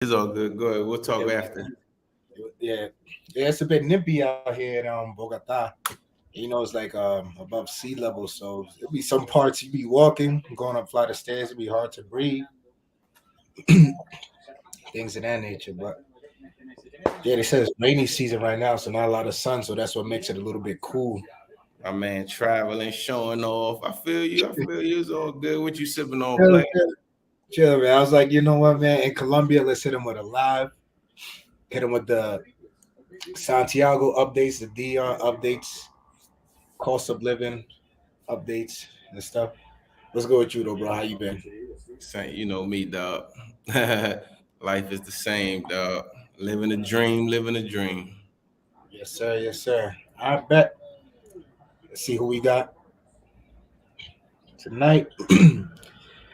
It's all good. Go ahead. We'll Yeah, talk after. yeah, yeah. It's a bit nippy out here in Bogota. It's like above sea level, so it'll be some parts you be walking, going up flight of stairs, it'll be hard to breathe, things of that nature. But yeah, they said it's rainy season right now, so not a lot of sun, so that's what makes it a little bit cool. My man traveling, showing off. I feel you. I feel you. It's all good. What you sipping on, Chill, Black? chill, chill, man. I was like, you know what, man? In Colombia, let's hit them with a live, hit them with the Santiago updates, the DR updates, cost of living updates and stuff. Let's go with you though, bro. How you been? Saying, you know me, dog. Life is the same, dog. Living a dream, living a dream. Yes, sir. Yes, sir. I bet. Let's see who we got tonight.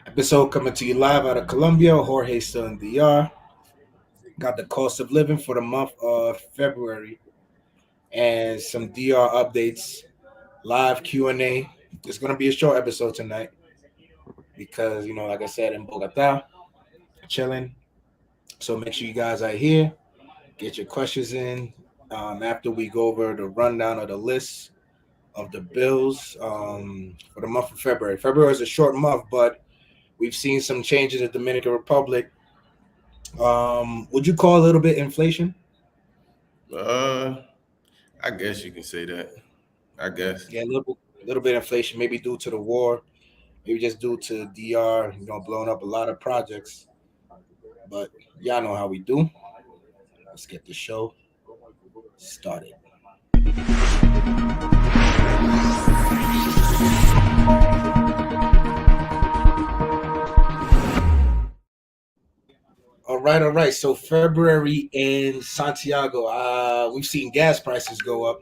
Episode coming to you live out of Colombia. Jorge still in DR. Got the cost of living for the month of February and some DR updates. Live Q&A. It's gonna be a short episode tonight because like I said, in Bogota, chilling. So make sure you guys are here. Get your questions in. After we go over the rundown of the list of the bills for the month of February. February is a short month, but we've seen some changes in the Dominican Republic. Would you call a little bit inflation? Uh, I guess you can say that. I guess. Yeah, a little bit inflation, maybe due to the war, maybe just due to DR, blowing up a lot of projects. But y'all know how we do. Let's get the show started. All right. So February in Santiago, we've seen gas prices go up.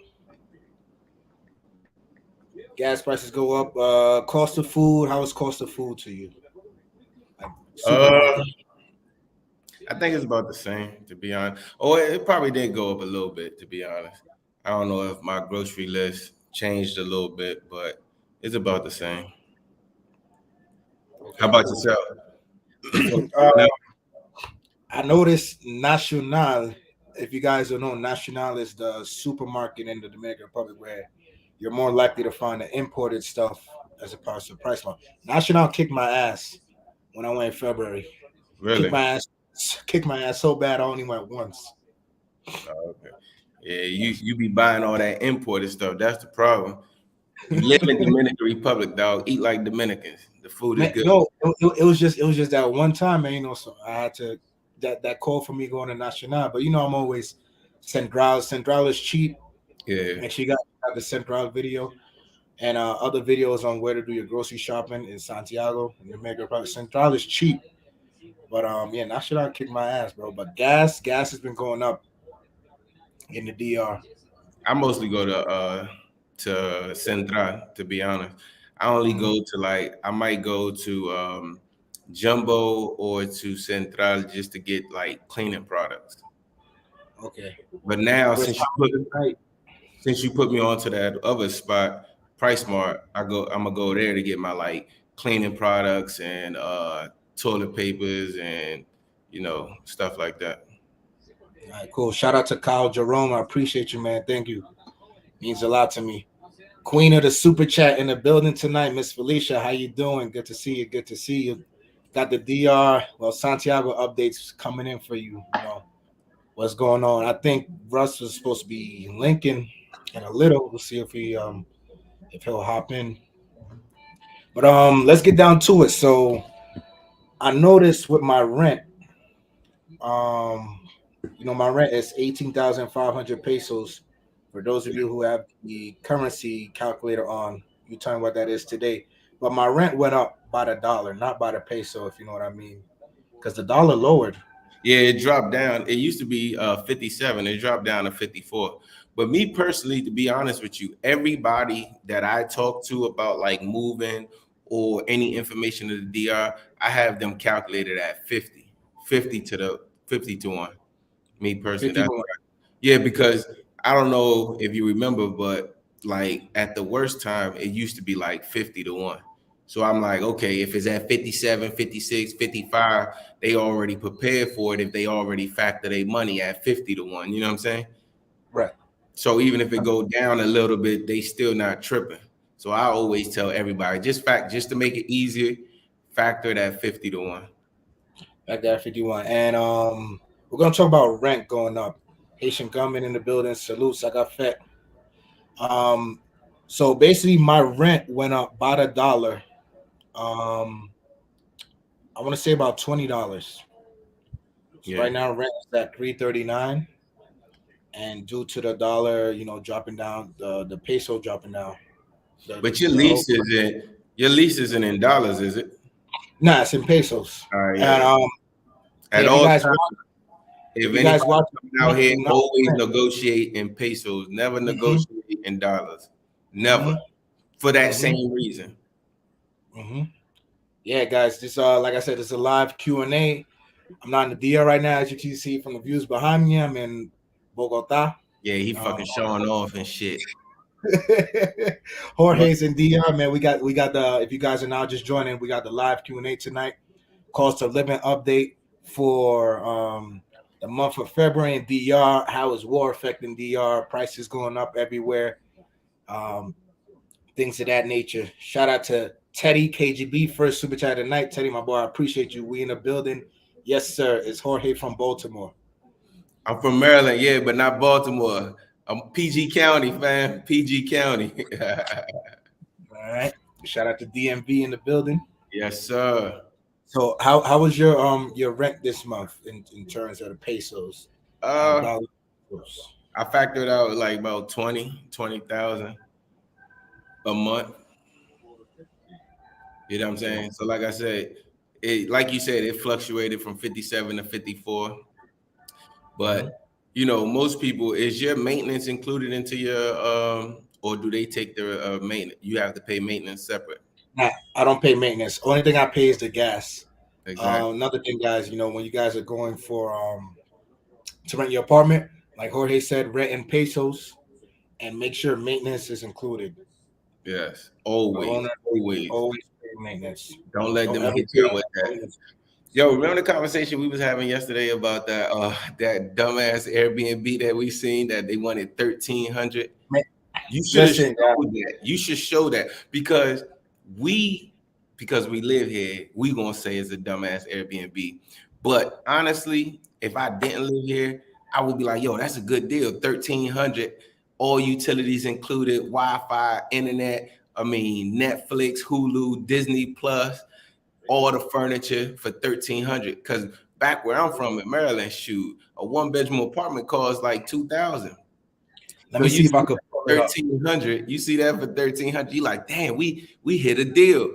Gas prices go up. Cost of food. How is cost of food to you? Like Uh, supermarket. I think it's about the same, to be honest. Oh, it probably did go up a little bit, to be honest. I don't know if my grocery list changed a little bit, but it's about the same. How Okay, about cool. yourself? uh, Now, I noticed Nacional. If you guys don't know, Nacional is the supermarket in the Dominican Republic where you're more likely to find the imported stuff as opposed to price mark. Nacional kicked my ass when I went in February. Kicked really? my ass, kicked my ass so bad I only went once. Oh, okay. Yeah, you be buying all that imported stuff. That's the problem. You live in Dominican Republic, dog. Eat like Dominicans. The food is Man, good. no, it was just that one time, man. So I had to that call for me going to Nacional. But I'm always Central. Central is cheap. Yeah. And she got the Central video and other videos on where to do your grocery shopping in Santiago and the Mega Park. Central is cheap, but yeah, Nacional kicked my ass, bro. But gas has been going up in the DR. I mostly go to Central, to be honest. I only Mhm. go to like I might go to Jumbo or to Central just to get like cleaning products. Okay, But now which time of the night? since you put me onto that other spot, Price Mart, I'm gonna go there to get my like cleaning products and toilet papers and stuff like that. All right, cool. Shout out to Kyle Jerome. I appreciate you, man. Thank you. Means a lot to me. Queen of the super chat in the building tonight, Miss Felicia. How you doing? Good to see you. Good to see you. Got the DR, Santiago updates coming in for you. What's going on? I think Russ was supposed to be linking in a little. We'll see if he'll hop in. But let's get down to it. So I noticed with my rent, um, my rent is 18,500 pesos. For those of you who have the currency calculator on, you tell me what that is today. But my rent went up by the dollar, not by the peso, if you know what I mean. Because the dollar lowered. Yeah, it dropped down. It used to be 57. It dropped down to 54. But me personally, to be honest with you, everybody that I talk to about like moving or any information to the DR, I have them calculated at 50, 50 to the 50 to 1. Me personally, 50 that's more. yeah, because I don't know if you remember, but like at the worst time, it used to be like 50 to 1. So I'm like, okay, if it's at 57, 56, 55, they already prepared for it if they already factor their money at 50 to 1. You know what I'm saying? Right. So even if it go down a little bit, they still not tripping. So I always tell everybody, just to make it easier, factor that 50 to 1. Back there, 51. And we're gonna talk about rent going up. Haitian government in the building. Salutes. I got fed. Um, so basically, my rent went up by the dollar. Um, I want to say about $20. So Yeah. right now, rent is at 339, and due to the dollar, dropping down, the peso dropping down. But your The whole, lease isn't your lease isn't in dollars, is it? nah, it's in pesos. And Yeah. yeah, At all times, if if you anybody guys watch, coming out here, do not always rent. negotiate in pesos. Never Mm-hmm, negotiate in dollars. Never. mm-hmm, For that mm-hmm, same reason. mm-hmm. Yeah, guys, this like I said, it's a live Q&A. I'm not in the DR right now, as you can see from the views behind me. I'm in Bogota. Yeah, he Um, fucking showing off and shit. But Jorge's in DR, man. We got the. If you guys are now just joining, we got the live Q&A tonight. Cost of living update for the month of February in DR. How is war affecting DR? Prices going up everywhere. Um, things of that nature. Shout out to Teddy KGB, first super chat of the night. Teddy, my boy, I appreciate you. We in the building. Yes, sir. It's Jorge from Baltimore. I'm from Maryland, yeah, but not Baltimore. I'm PG County, fam. PG County. All right. Shout out to DMV in the building. Yes, sir. So how was your rent this month in terms of the pesos and Uh, dollars? I factored out like about 20,000 a month. You know what I'm saying? So like I said, like you said, it fluctuated from 57 to 54. Mm-hmm. But most people, is your maintenance included into your or do they take their maintenance? You have to pay maintenance separate. Nah, I don't pay maintenance. Only thing I pay is the gas. Exactly. Another thing, guys, when you guys are going for to rent your apartment, like Jorge said, rent in pesos and make sure maintenance is included. Yes. The Always. owner Always. always pay maintenance. Don't let Don't them ever hit pay you with that. maintenance. Yo, remember the conversation we was having yesterday about that dumbass Airbnb that we seen that they wanted 1,300? Man, You should have listen, showed that. You should show that we because we live here, we gonna say it's a dumbass Airbnb. But honestly, if I didn't live here, I would be like, yo, that's a good deal. 1,300, all utilities included, Wi-Fi, internet, I mean, Netflix, Hulu, Disney Plus, all the furniture for 1,300. Because back where I'm from in Maryland, shoot, a one-bedroom apartment costs like 2,000. let So me you see if I see could that pull for it up. 1,300, you see that for 1,300, you like, damn, we hit a deal,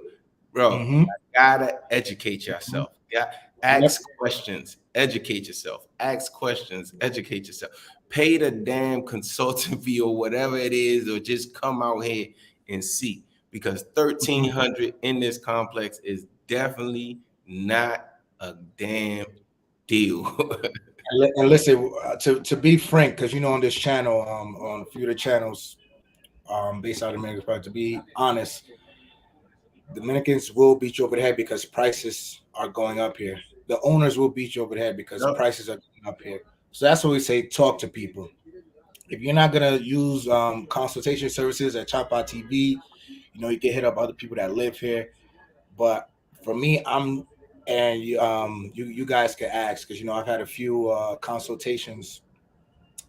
bro. Mm-hmm. Gotta educate yourself. Yeah, Yep. ask questions, educate yourself. Ask questions, educate yourself. Pay the damn consultant fee or whatever it is, or just come out here and see. Because Mm-hmm. 1,300 in this complex is definitely not a damn deal. And listen, to be frank, because on this channel, on a few of the channels, based out of America, but to be honest, Dominicans will beat you over the head because prices are going up here. The owners will beat you over the head because Yup. prices are going up here. So that's what we say: talk to people. If you're not gonna use consultation services at Chapa TV, you can hit up other people that live here. But for me, and you guys can ask because I've had a few consultations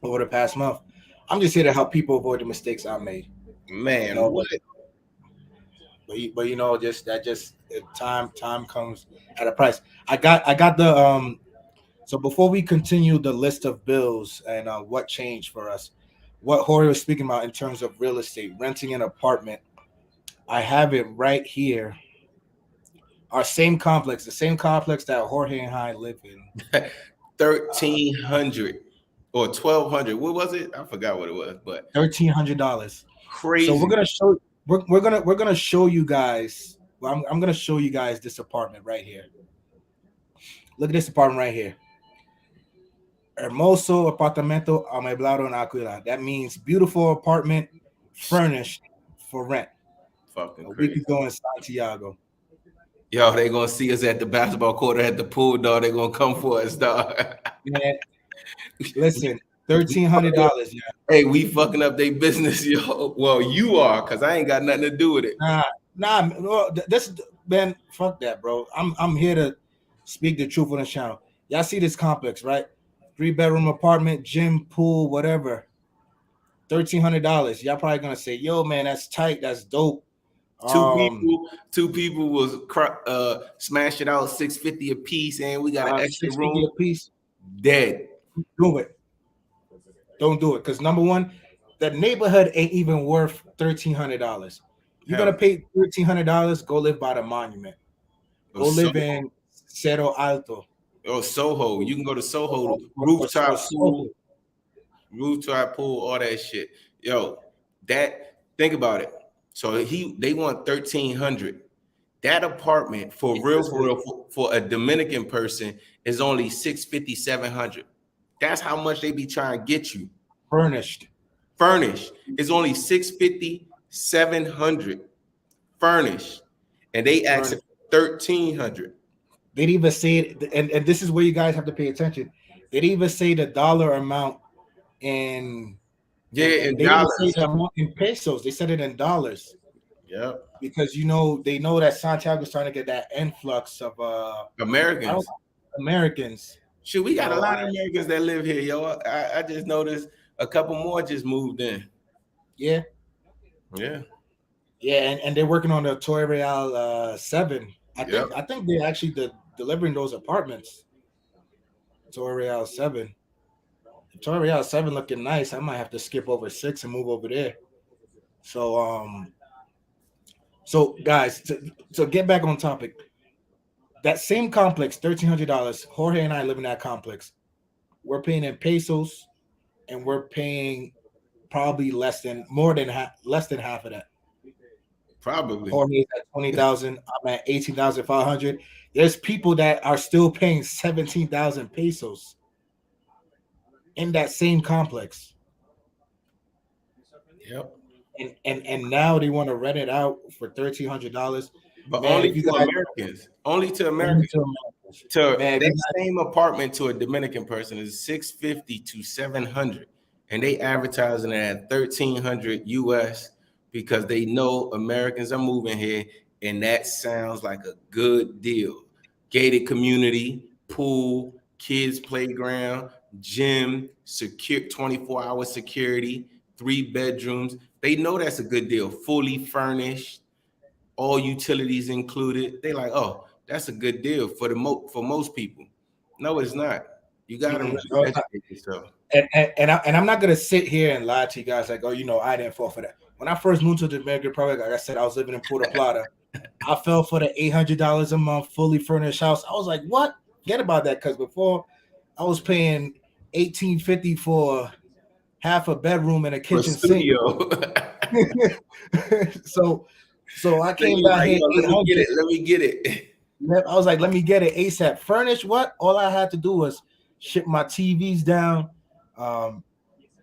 over the past month. I'm just here to help people avoid the mistakes I made. You Man, know, what? just time comes at a price. I got the So before we continue the list of bills and what changed for us, what Jorge was speaking about in terms of real estate, renting an apartment, I have it right here. Our same complex, the same complex that Jorge and I live in. 1,300 or 1,200. What was it? I forgot what it was, but $1,300. So we're crazy. gonna show we're gonna show you guys. Well, I'm gonna show you guys this apartment right here. Look at this apartment right here. Hermoso apartamento ameblado en Aquila. That means beautiful apartment furnished for rent. Fucking A week crazy. ago in Santiago. Yo, they gonna see us at the basketball court or at the pool, dog. They gonna come for us, dog. Man, listen, $1,300. Yeah. Hey, we fucking up their business, yo. Well, you are, cause I ain't got nothing to do with it. Nah. No, this man, fuck that, bro. I'm here to speak the truth on the channel. Y'all see this complex, right? 3-bedroom apartment, gym, pool, whatever. $1,300. Y'all probably gonna say, "Yo, man, that's tight. That's dope." Two people was smash it out 650 a piece, and we got an extra 650 room. a piece. Dead. Do it. Don't do it, because number one, the neighborhood ain't even worth $1,300. You gotta pay $1,300. Go live by the monument. Go live in Cerro Alto. Oh, Soho. You can go to Soho, rooftop pool, all that shit. Yo, think about it. So they want 1,300. That apartment for real, for a Dominican person is only 650, 700. That's how much they be trying to get you. Furnished is only 650, 700. Furnished. And they ask 1,300. They'd even say, and this is where you guys have to pay attention. They'd even say the dollar amount in in they dollars. Didn't say the amount in pesos. They said it in dollars. Yeah. Because they know that Santiago's trying to get that influx of Americans. Shoot, we got a lot of Americans that live here, yo. I just noticed a couple more just moved in. Yeah. Yeah. Yeah, and they're working on the Torre Real 7. I think they're actually delivering those apartments. Torre Real 7. Torre Real 7 looking nice. I might have to skip over 6 and move over there. So guys, to get back on topic, that same complex, $1,300. Jorge and I live in that complex. We're paying in pesos, and we're paying probably less than half of that. Probably. Jorge's at 20,000. I'm at 18,500. There's people that are still paying 17,000 pesos in that same complex. Yep. And now they want to rent it out for $1,300. But only to Americans. Only to Americans. That same apartment to a Dominican person is 650 to 700, and they advertising it at 1,300 US because they know Americans are moving here, and that sounds like a good deal. Gated community, pool, kids playground, gym, secure 24-hour security, 3 bedrooms. They know that's a good deal. Fully furnished, all utilities included. They like, oh, that's a good deal for most people. No, it's not. You gotta really educate yourself. And I'm not gonna sit here and lie to you guys like, oh, I didn't fall for that. When I first moved to the Dominican Republic, like I said, I was living in Puerto Plata. I fell for the $800 a month fully furnished house. I was like, what? Forget about that, because before I was paying $1,850 for half a bedroom and a kitchen sink. So I came down here. Let me get it. I was like, let me get it ASAP. Furnished, what? All I had to do was ship my TVs down,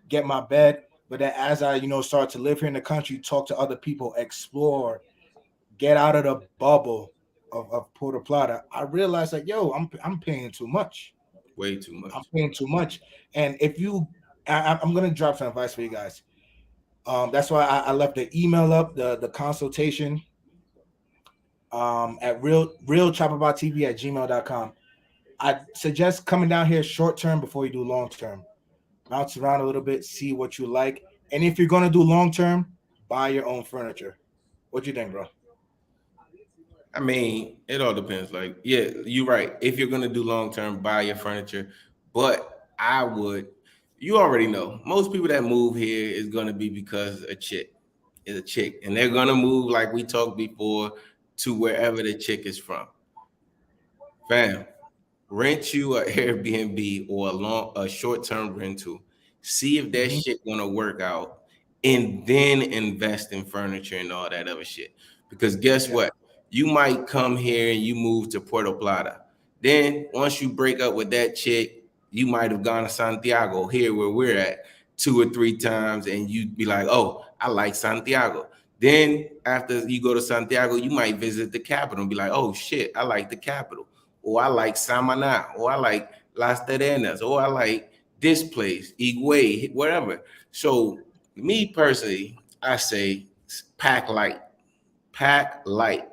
get my bed. But then as I, start to live here in the country, talk to other people, explore, get out of the bubble of Puerto Plata, I realized like, yo, I'm paying too much. Way too much. I'm paying too much. And if I'm going to drop some advice for you guys. That's why I left the email up, the consultation at realchapapatv at gmail.com. I suggest coming down here short term before you do long term. Bounce around a little bit, see what you like. And if you're going to do long term, buy your own furniture. What do you think, bro? I mean, it all depends. Like, yeah, you're right. If you're going to do long term, buy your furniture. But you already know, most people that move here is going to be because a chick is a chick. And they're going to move, like we talked before, to wherever the chick is from. Fam, rent you an Airbnb or a short-term rental. See if that shit gonna work out, and then invest in furniture and all that other shit. Because guess what? You might come here and you move to Puerto Plata. Then once you break up with that chick, you might have gone to Santiago, here where we're at, 2 or 3 times, and you'd be like, oh, I like Santiago. Then after you go to Santiago, you might visit the capital and be like, oh shit, I like the capital, or I like Samaná, or I like Las Terrenas, or I like this place, Higüey, wherever. So me personally, I say pack light, pack light.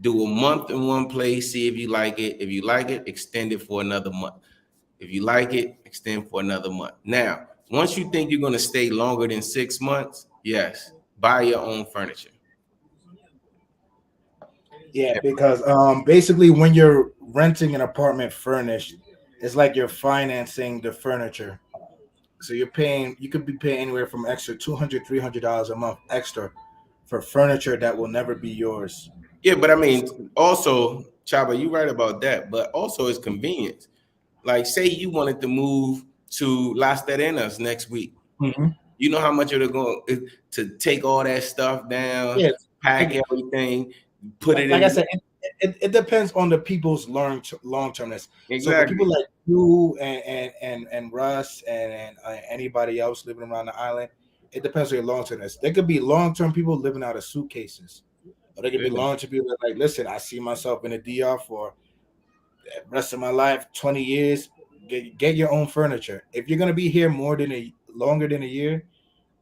Do a month in one place, see if you like it. If you like it, extend it for another month. If you like it, extend for another month. Now, once you think you're going to stay longer than 6 months, yes, buy your own furniture. Yeah, because basically when you're renting an apartment furnished, it's like you're financing the furniture. So you're paying, you could be paying anywhere from extra $200, $300 a month extra for furniture that will never be yours. Yeah, but I So, mean, also, Chaba, you right about that, but also it's convenience. Like, say you wanted to move to Las Terrenas next week. mhm. You know how much it'll go to take all that stuff down, Yeah, pack like, everything, put it like I in. said, it depends on the people's long termness. So for people Exactly. like you and Russ and anybody else living around the island, it depends on your long termness. There could be long term people living out of suitcases, or there could be Yeah. long term people that like, listen, I see myself in a DR for the rest of my life, 20 years. Get your own furniture. If you're gonna be here more than a longer than a year,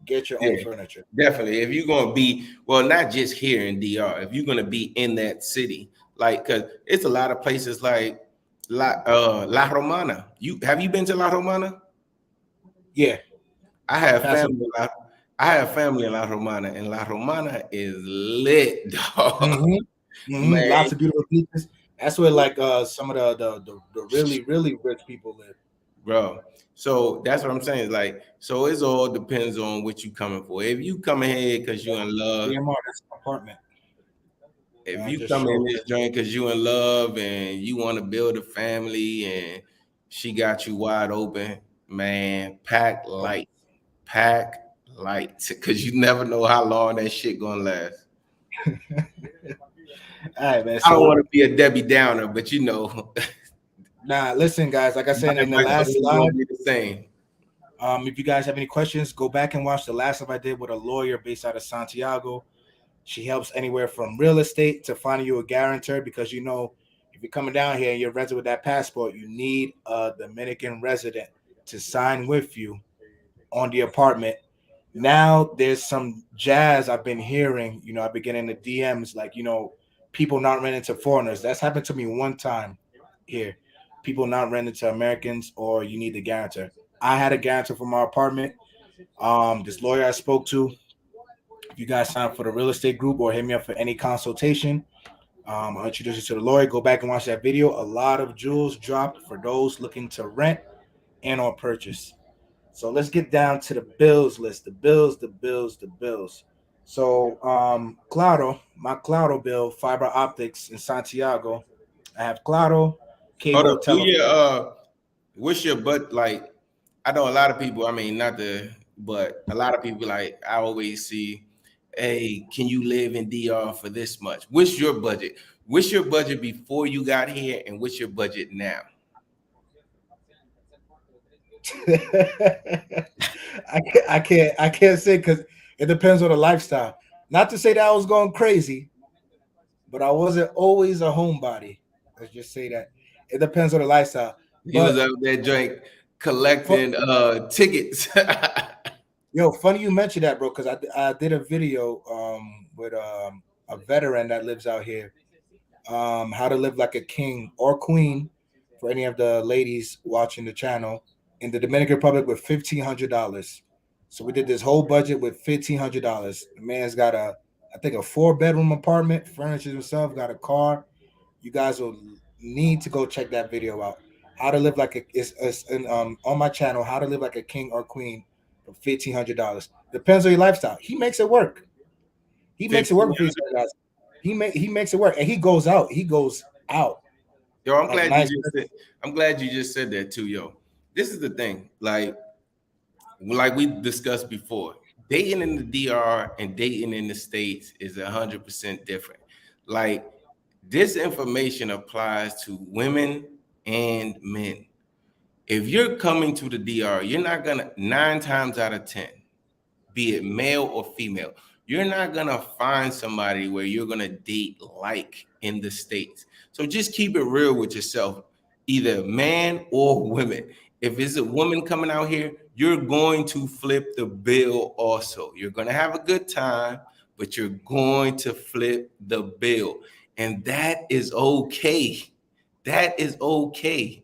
get your own Yeah, furniture. definitely. If you're gonna be, well, not just here in DR, if you're gonna be in that city, like, cause it's a lot of places like La Romana. You been to La Romana? Yeah, I have pass it. family. I have family in La Romana, and La Romana is lit, dog. Lots Man, of beautiful beaches. That's where like some of the really rich people live. bro. So that's what I'm saying. Like, so it's all depends on what you coming for. If you coming here because you in love, DMR, that's an apartment. if I you just come in showed this that. joint because you in love and you want to build a family and she got you wide open, man, pack light, because you never know how long that shit gonna last. All right, man. I don't So want to be a Debbie Downer, but you know, now listen, guys. Like I said in the my last goal is gonna live, be the same. if you guys have any questions, go back and watch the last live I did with a lawyer based out of Santiago. She helps anywhere from real estate to finding you a guarantor because you know if you're coming down here and you're resident with that passport, you need a Dominican resident to sign with you on the apartment. Now there's some jazz I've been hearing. You know, I've been getting the DMs like, you know, people not renting to foreigners. That's happened to me one time here. People not renting to Americans, or you need the guarantor. I had a guarantor for my apartment. This lawyer I spoke to, if you guys sign up for the real estate group or hit me up for any consultation, I'll introduce you to the lawyer. Go back and watch that video. A lot of jewels dropped for those looking to rent and or purchase. So let's get down to the bills list. The bills. So Claro, my Claro bill, fiber optics in Santiago. I have Claro, Hold cable, up, do telephone. your what's your butt like? I know a lot of people. I mean, not the, but a lot of people like I always see. Hey, can you live in DR for this much? What's your budget? What's your budget before you got here, and what's your budget now? I can't say because it depends on the lifestyle. Not to say that I was going crazy, but I wasn't always a homebody. Let's just say that. It depends on the lifestyle. He was But out there joint fu- collecting tickets. yo, funny you mentioned that, bro, because I did a video with a veteran that lives out here, how to live like a king or queen for any of the ladies watching the channel in the Dominican Republic with $1,500. So we did this whole budget with $1,500. The man's got I think a 4 bedroom apartment, furnished himself, got a car. You guys will need to go check that video out. How to live like a it's on my channel. How to live like a king or queen for $1,500. Depends on your lifestyle. He makes it work. He makes it 15. work for these guys. He makes it work, and he goes out. He goes out Yo, I'm like glad you nice. just said. I'm glad you just said that too, yo. This is the thing, like we discussed before. Dating in the DR and dating in the States is 100% different. Like this information applies to women and men. If you're coming to the DR, you're not gonna 9 times out of 10, be it male or female, You're not gonna find somebody where you're gonna date like in the States. So just keep it real with yourself, either man or women. If it's a woman coming out here, you're going to flip the bill also. You're gonna have a good time, but you're going to flip the bill. And that is okay. That is okay.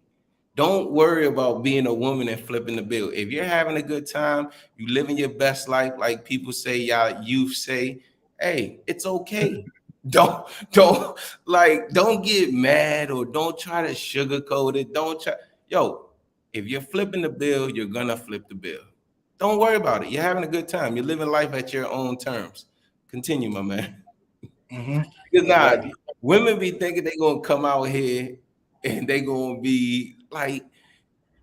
Don't worry about being a woman and flipping the bill. If you're having a good time, you living your best life, like people say, y'all youth say, hey, it's okay. Don't get mad or don't try to sugarcoat it. Don't try. Yo, if you're flipping the bill, you're gonna flip the bill. Don't worry about it. You're having a good time. You're living life at your own terms. Continue, my man. Mm-hmm. Because Yeah. women be thinking they gonna come out here and they gonna be like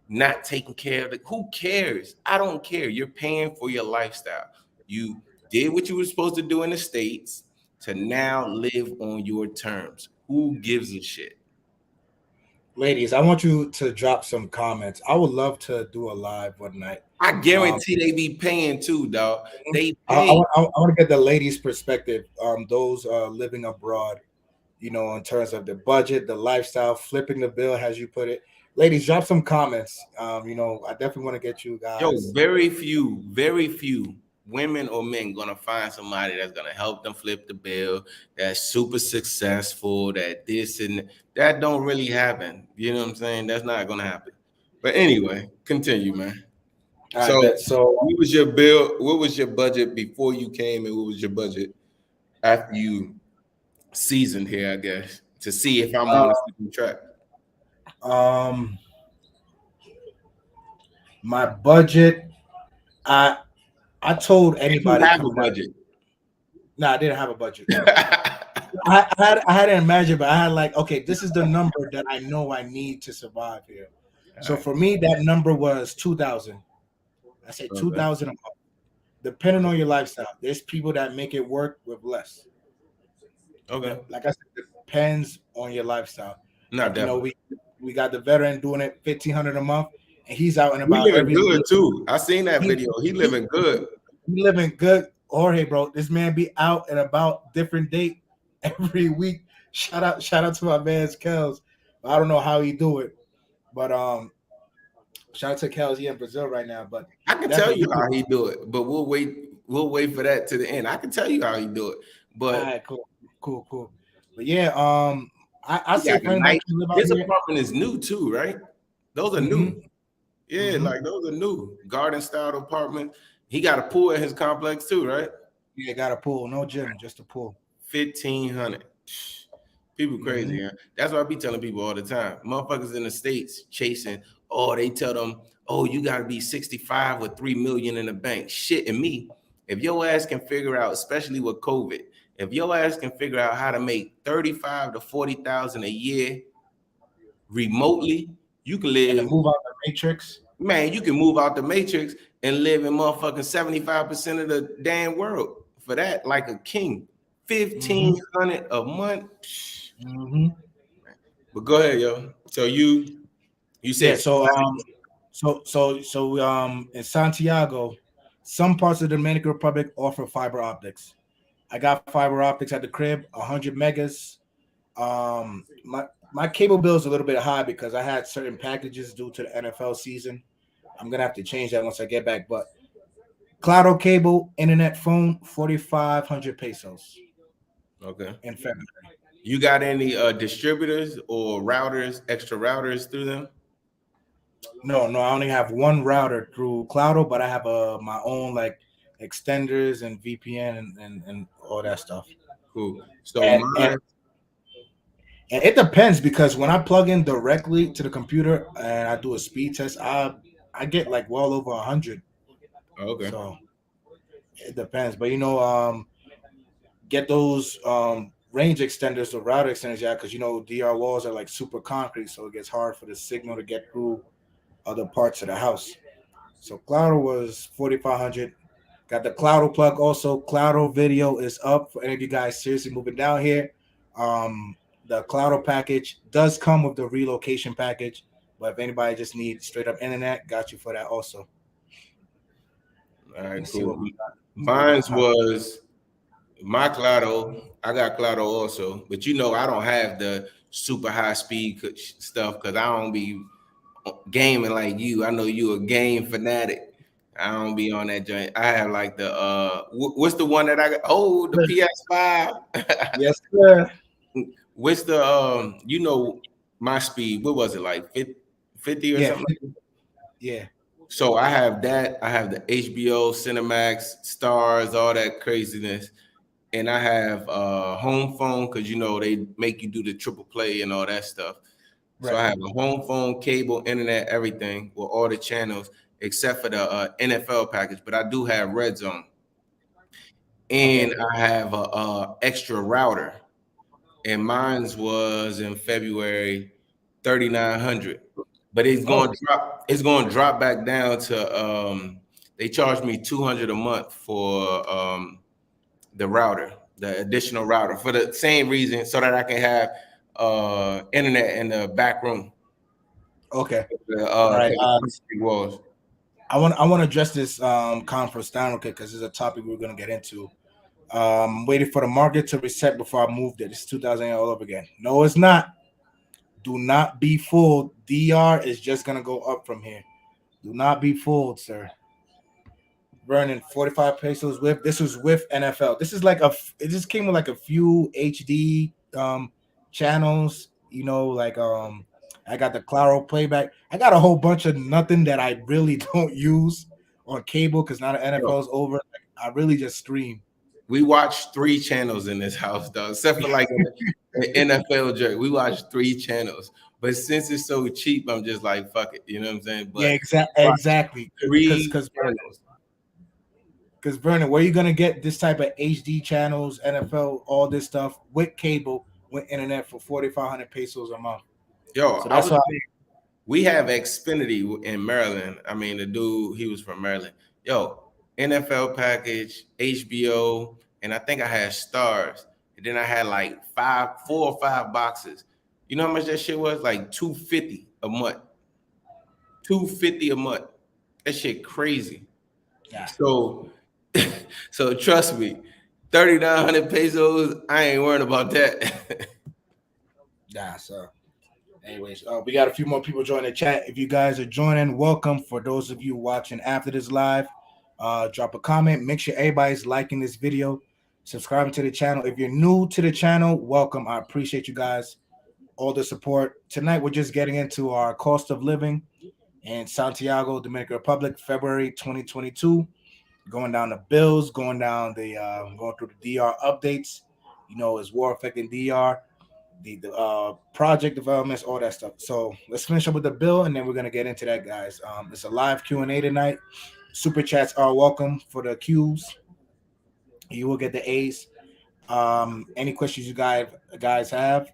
not taking care of it. Who cares? I don't care. You're paying for your lifestyle. You did what you were supposed to do in the States to now live on your terms. Who gives a shit? Ladies, I want you to drop some comments. I would love to do a live one night. I Um, guarantee they be paying too, dog. They I, I, pay. want- I want to get the ladies' perspective. Those living abroad, in terms of the budget, the lifestyle, flipping the bill, as you put it. Ladies, drop some comments. I definitely want to get you Yo, guys. very few women or men gonna find somebody that's gonna help them flip the bill, that's super successful, that this and that don't really happen. You know what I'm saying? That's not gonna happen. But anyway, continue, man. I So bet. So, what was your bill? What was your budget before you came, and what was your budget after you seasoned here, I guess, to see if I'm on the same track? um, my budget. I I told If you anybody have a coming out. budget. No, I didn't have a budget. All I had an imagine, but I had like, okay, this is the number that I know I need to survive here. So right. for me, that number was 2,000. I said two Okay. thousand a month, depending on your lifestyle. There's people that make it work with less. Okay. Like I said, it depends on your lifestyle. Not Like definitely. we got the veteran doing it 1,500 a month, and he's out and He about living every good week. too. I seen that He, video. He he, living good. he living good. Jorge, bro, this man be out and about different date every week. Shout out to my man Kels. I don't know how he do it, but shout out to Kels. He in Brazil right now, but I can tell definitely you you could. how he do it, but we'll wait. We'll wait for that to the end. I can tell you how he do it, All but right, cool. But yeah, I he say got for a anybody nice. to live out His here. apartment is new too, right? Those are new. Mm-hmm, Yeah, mm-hmm. like those are new garden style apartment. He got a pool in his complex too, right? Yeah, got a pool, no gym, just a pool. 1,500. People Mm-hmm. crazy, huh? That's what I be telling people all the time. Motherfuckers in the States chasing, oh, they tell them, oh, you gotta be 65 with 3 million in the bank. Shit, and me, if your ass can figure out, especially with COVID, if your ass can figure out how to make 35 to 40,000 a year remotely, you can And to live, move out the matrix. man, you can move out the matrix and live in motherfucking 75% of the damn world for that, like a king. Mm-hmm, 1,500 a month. mm-hmm. But go ahead, yo. So you Yeah. said So in Santiago, some parts of the Dominican Republic offer fiber optics. I got fiber optics at the crib, 100 megas. My cable bill is a little bit high because I had certain packages due to the NFL season. I'm gonna have to change that once I get back. But Claro cable, internet, phone, 4,500 pesos okay. in February. You got any distributors or routers, extra routers through them? No, I only have one router through Claro, but I have my own like extenders and VPN and all that stuff. Cool. So And, and mine, and it depends because when I plug in directly to the computer and I do a speed test, I get like well over 100. okay, So it depends. But get those range extenders or router extenders, yeah, because DR walls are like super concrete, so it gets hard for the signal to get through other parts of the house. So Claro was 4,500. Got the Claro plug also. Claro video is up for any of you guys seriously moving down here. Um, the Claro package does come with the relocation package, but if anybody just needs straight up internet, got you for that also. all Let me right, see cool. what we got. See what we got Mine's top. was My Claro, I got Claro also, but you know I don't have the super high speed stuff because I don't be gaming like you. I know you a game fanatic. I don't be on that joint. I have like the what's the one that I got? Oh, the PS5. Yes, sir. What's the you know my speed? What was it like 50 or Yeah, something? yeah. So I have that. I have the HBO, Cinemax, Stars, all that craziness, and I have home phone because you know they make you do the triple play and all that stuff. So Right. I have a home phone, cable, internet, everything with all the channels except for the NFL package. But I do have Red Zone, Okay. and I have a extra router, and mine's was in February 3,900. But it's Oh, going to drop. It's going to drop back down to. They charged me 200 a month for the router, the additional router, for the same reason, so that I can have internet in the back room. okay. The All right. walls. I want to address this conference down okay because it's a topic we're gonna get into. Waiting for the market to reset before I moved it. It's 2008 all over again. No, it's not. Do not be fooled. DR is just gonna go up from here. Do not be fooled, sir. Vernon, 45 pesos with this was with NFL. This is like it just came with like a few HD channels, like I got the Claro playback. I got a whole bunch of nothing that I really don't use on cable because now the Yo, NFL's over. Like, I really just stream. we watch 3 channels in this house, though, except for like the NFL jerk. We watch 3 channels, but since it's so cheap, I'm just like, fuck it. You know what I'm saying? Yeah, But watch exactly. Because three because channels. because Vernon, where you gonna get this type of HD channels, NFL, all this stuff with cable, with internet for 4,500 pesos a month? Yo, So I that's was why. we have Xfinity in Maryland. I mean, the dude, he was from Maryland. Yo, NFL package, HBO, and I think I had Stars. And then I had like 4 or 5 boxes. You know how much that shit was? Like 250 a month. 250 a month. That shit crazy. Yeah, So so trust me, 3,900 pesos, I ain't worried about that. yeah. So, anyways, we got a few more people joining the chat. If you guys are joining, welcome. For those of you watching after this live, drop a comment. Make sure everybody's liking this video, subscribing to the channel. If you're new to the channel, welcome. I appreciate you guys, all the support. Tonight, we're just getting into our cost of living in Santiago, Dominican Republic, February 2022. Going down the bills, going through the DR updates. Is war affecting DR? The project developments, all that stuff. So let's finish up with the bill, and then we're gonna get into that, guys. It's a live Q&A tonight. Super chats are welcome for the Qs. You will get the A's. Any questions you guys have,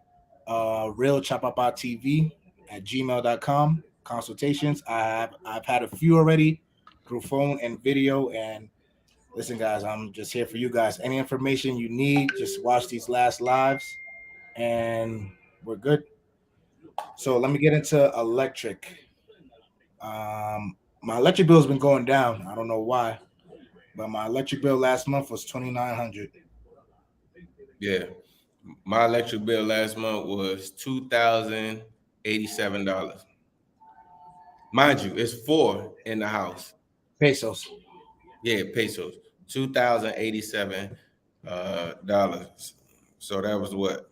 realchapapatv at gmail.com. Consultations. I've had a few already through phone and video. And listen, guys, I'm just here for you guys. Any information you need, just watch these last lives, and we're good. So let me get into electric. My electric bill has been going down. I don't know why, but my electric bill last month was 2,900. Yeah. My electric bill last month was $2,087. Mind you, it's 4 in the house. Pesos. Yeah, pesos. $2,087 dollars. So that was what?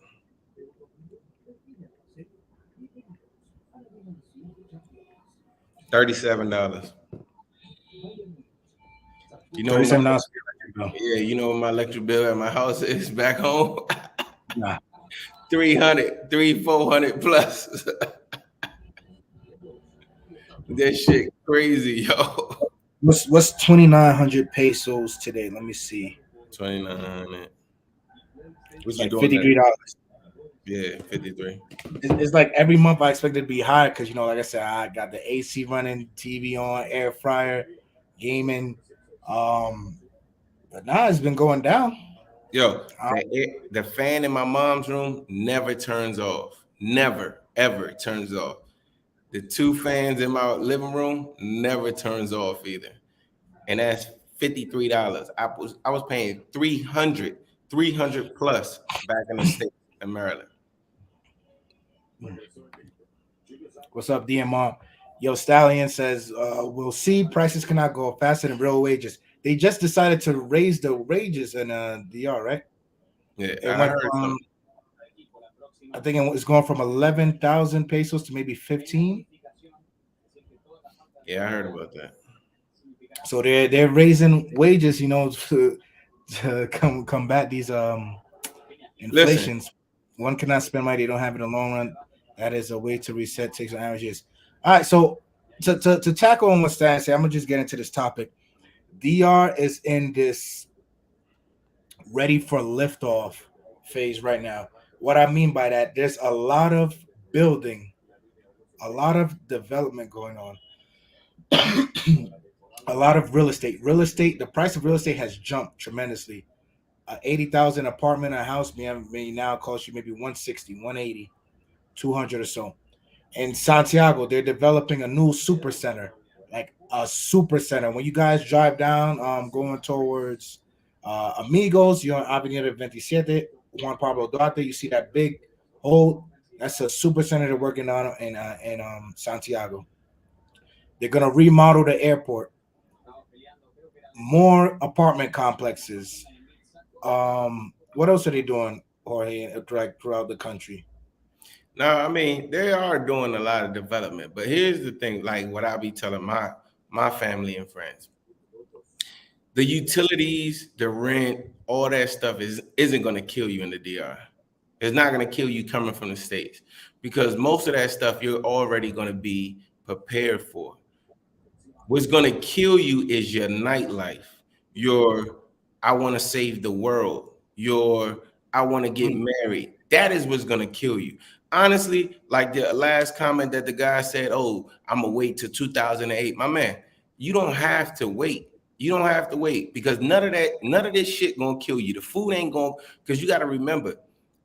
$37. You know what my 37 dollars for your electric yeah, you know what my electric bill at my house is back home? bill. Nah. 400 plus. That shit crazy, yo. What's 2,900 pesos today? Let me see. 2,900. What It's you like doing that? $53. Yeah, 53. It's like every month I expect it to be high because like I said, I got the AC running, TV on, air fryer, gaming. But now it's been going down. Yo, Um, the fan in my mom's room never turns off. Never, ever turns off. The 2 fans in my living room never turns off either. And that's $53. I was paying 300 300 plus back in the state in Maryland. What's up, DMR? Yo, Stallion says, we'll see. Prices cannot go faster than real wages. They just decided to raise the wages in DR, right? Yeah, It I went heard from, something. I think it's going from 11,000 pesos to maybe 15. Yeah, I heard about that. So they're raising wages, to combat these Listen, inflations. One cannot spend money they don't have in the long run. That is a way to reset takes on averages. All right, so to tackle on what Stan said, I'm gonna just get into this topic. DR is in this ready for liftoff phase right now. What I mean by that, there's a lot of building, a lot of development going on, a lot of real estate. Real estate, the price of real estate has jumped tremendously. 80,000 apartment, a house may now cost you maybe 160, 180, 200 or so. In Santiago, they're developing a new super center, like a super center. When you guys drive down, going towards Amigos, you're on Avenida 27, Juan Pablo Duarte, you see that big hole. That's a super center they're working on in Santiago. They're gonna remodel the airport, more apartment complexes. What else are they doing, Jorge, throughout the country? no, I mean they are doing a lot of development, but here's the thing: like what I be telling my family and friends, the utilities, the rent, all that stuff isn't going to kill you in the DR. It's not going to kill you coming from the States because most of that stuff you're already going to be prepared for. What's going to kill you is your nightlife, your I want to save the world, your I want to get married. That is what's going to kill you. Honestly, like the last comment that the guy said, oh, I'm going to wait till 2008. My man, you don't have to wait. You don't have to wait because none of this shit going to kill you. The food ain't going, because you got to remember,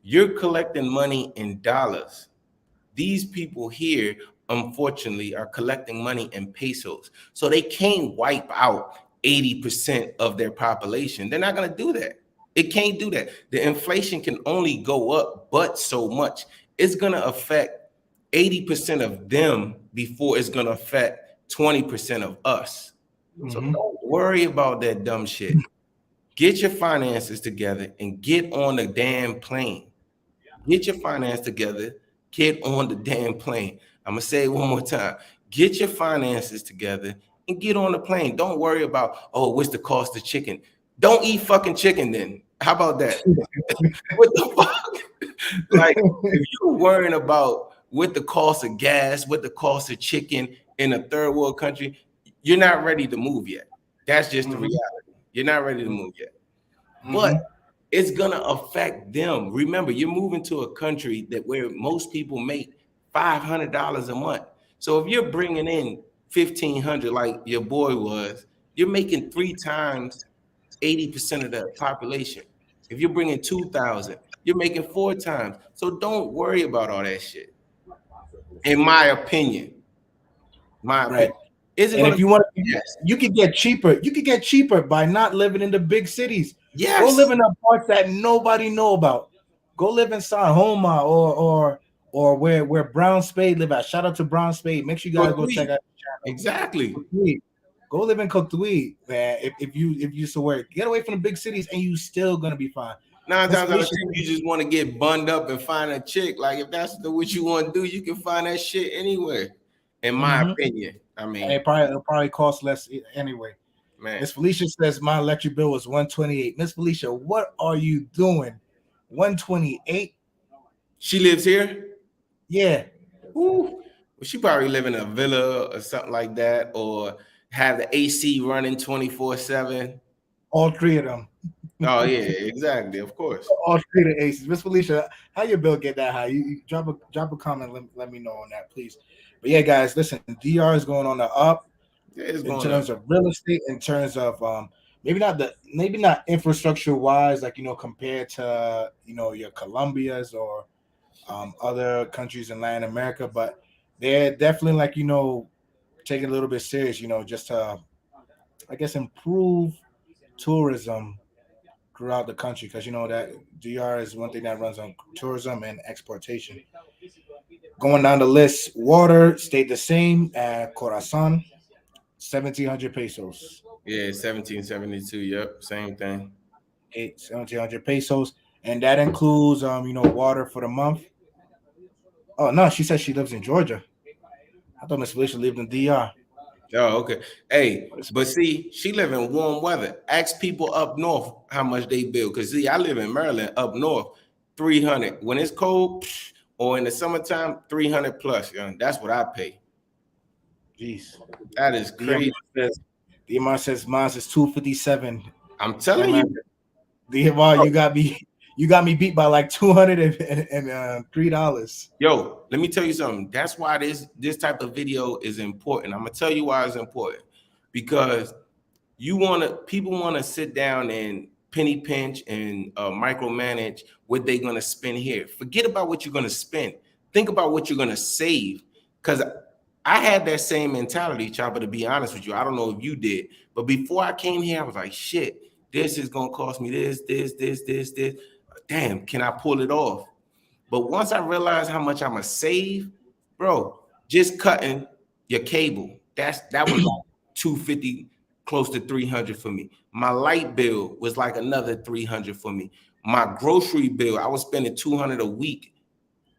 you're collecting money in dollars. These people here, unfortunately, are collecting money in pesos. So they can't wipe out 80% of their population. They're not going to do that. It can't do that. The inflation can only go up but so much. It's going to affect 80% of them before it's going to affect 20% of us. So don't worry about that dumb shit. Get your finances together and get on the damn plane. Get your finance together. Get on the damn plane. I'm going to say it one more time. Get your finances together and get on the plane. Don't worry about, oh, what's the cost of chicken? Don't eat fucking chicken then. How about that? What the fuck? Like, if you're worrying about what the cost of gas, what the cost of chicken in a third world country, you're not ready to move yet. That's just the reality. You're not ready to move yet. But it's gonna affect them. Remember, you're moving to a country that where most people make $500 a month. So if you're bringing in 1,500, like your boy was, you're making 3 times 80% of the population. If you're bringing 2,000, you're making 4 times. So don't worry about all that shit. In my opinion, Right. is it And gonna? if you want, Yes, you could get cheaper. You could get cheaper by not living in the big cities. Go yes. live in the parts that nobody know about. Go live in San Homa or where Brown Spade live at. Shout out to Brown Spade. Make sure you guys go check out the channel. Exactly. Cotuí. Go live in Cotuí, man. If you so work, get away from the big cities, and you still gonna be fine. 9 times out of 10, you just want to get bunned up and find a chick. Like if that's what you want to do, you can find that shit anywhere. In my opinion, I mean, it'll probably cost less anyway. man. Miss Felicia says my electric bill was 128. Miss Felicia, what are you doing? 128? She lives here. Yeah. Ooh. Well, she probably live in a villa or something like that, or have the AC running 24/7. All three of them. Oh yeah, exactly. Of course. All three of the aces. Miss Felicia, how your bill get that high? You drop a comment. Let me know on that, please. But yeah, guys, listen. DR is going on the up Yeah, it's in going terms up. of real estate. In terms of maybe not infrastructure wise, like compared to your Colombias or other countries in Latin America, but they're definitely taking a little bit serious. Just to I guess improve tourism throughout the country because you know that DR is one thing that runs on tourism and exportation. Going down the list, water stayed the same at Corazon, 1,700 pesos. Yeah, 1772. Yep, same thing. 1,700 pesos, and that includes water for the month. Oh no, she said she lives in Georgia. I thought Miss Felicia lived in DR. Oh, okay. Hey, but see, she live in warm weather. Ask people up north how much they bill. Cause see, I live in Maryland, up north, 300. When it's cold, or in the summertime, 300 plus. Yeah, that's what I pay. Jeez. That is The crazy. amount says mine is 257. I'm That telling man, you, the amount bro. you got me beat by like $203. Yo, let me tell you something. That's why this type of video is important. I'm gonna tell you why it's important. Because people want to sit down and penny pinch and micromanage what they're going to spend here. Forget about what you're going to spend. Think about what you're going to save. Because I had that same mentality, Chopper, to be honest with you. I don't know if you did, but before I came here, I was like, shit, this is going to cost me this. Damn, can I pull it off? But once I realized how much I'm going to save, bro, just cutting your cable, that was like 250, close to 300 for me. My light bill was like another 300 for me. My grocery bill, I was spending 200 a week.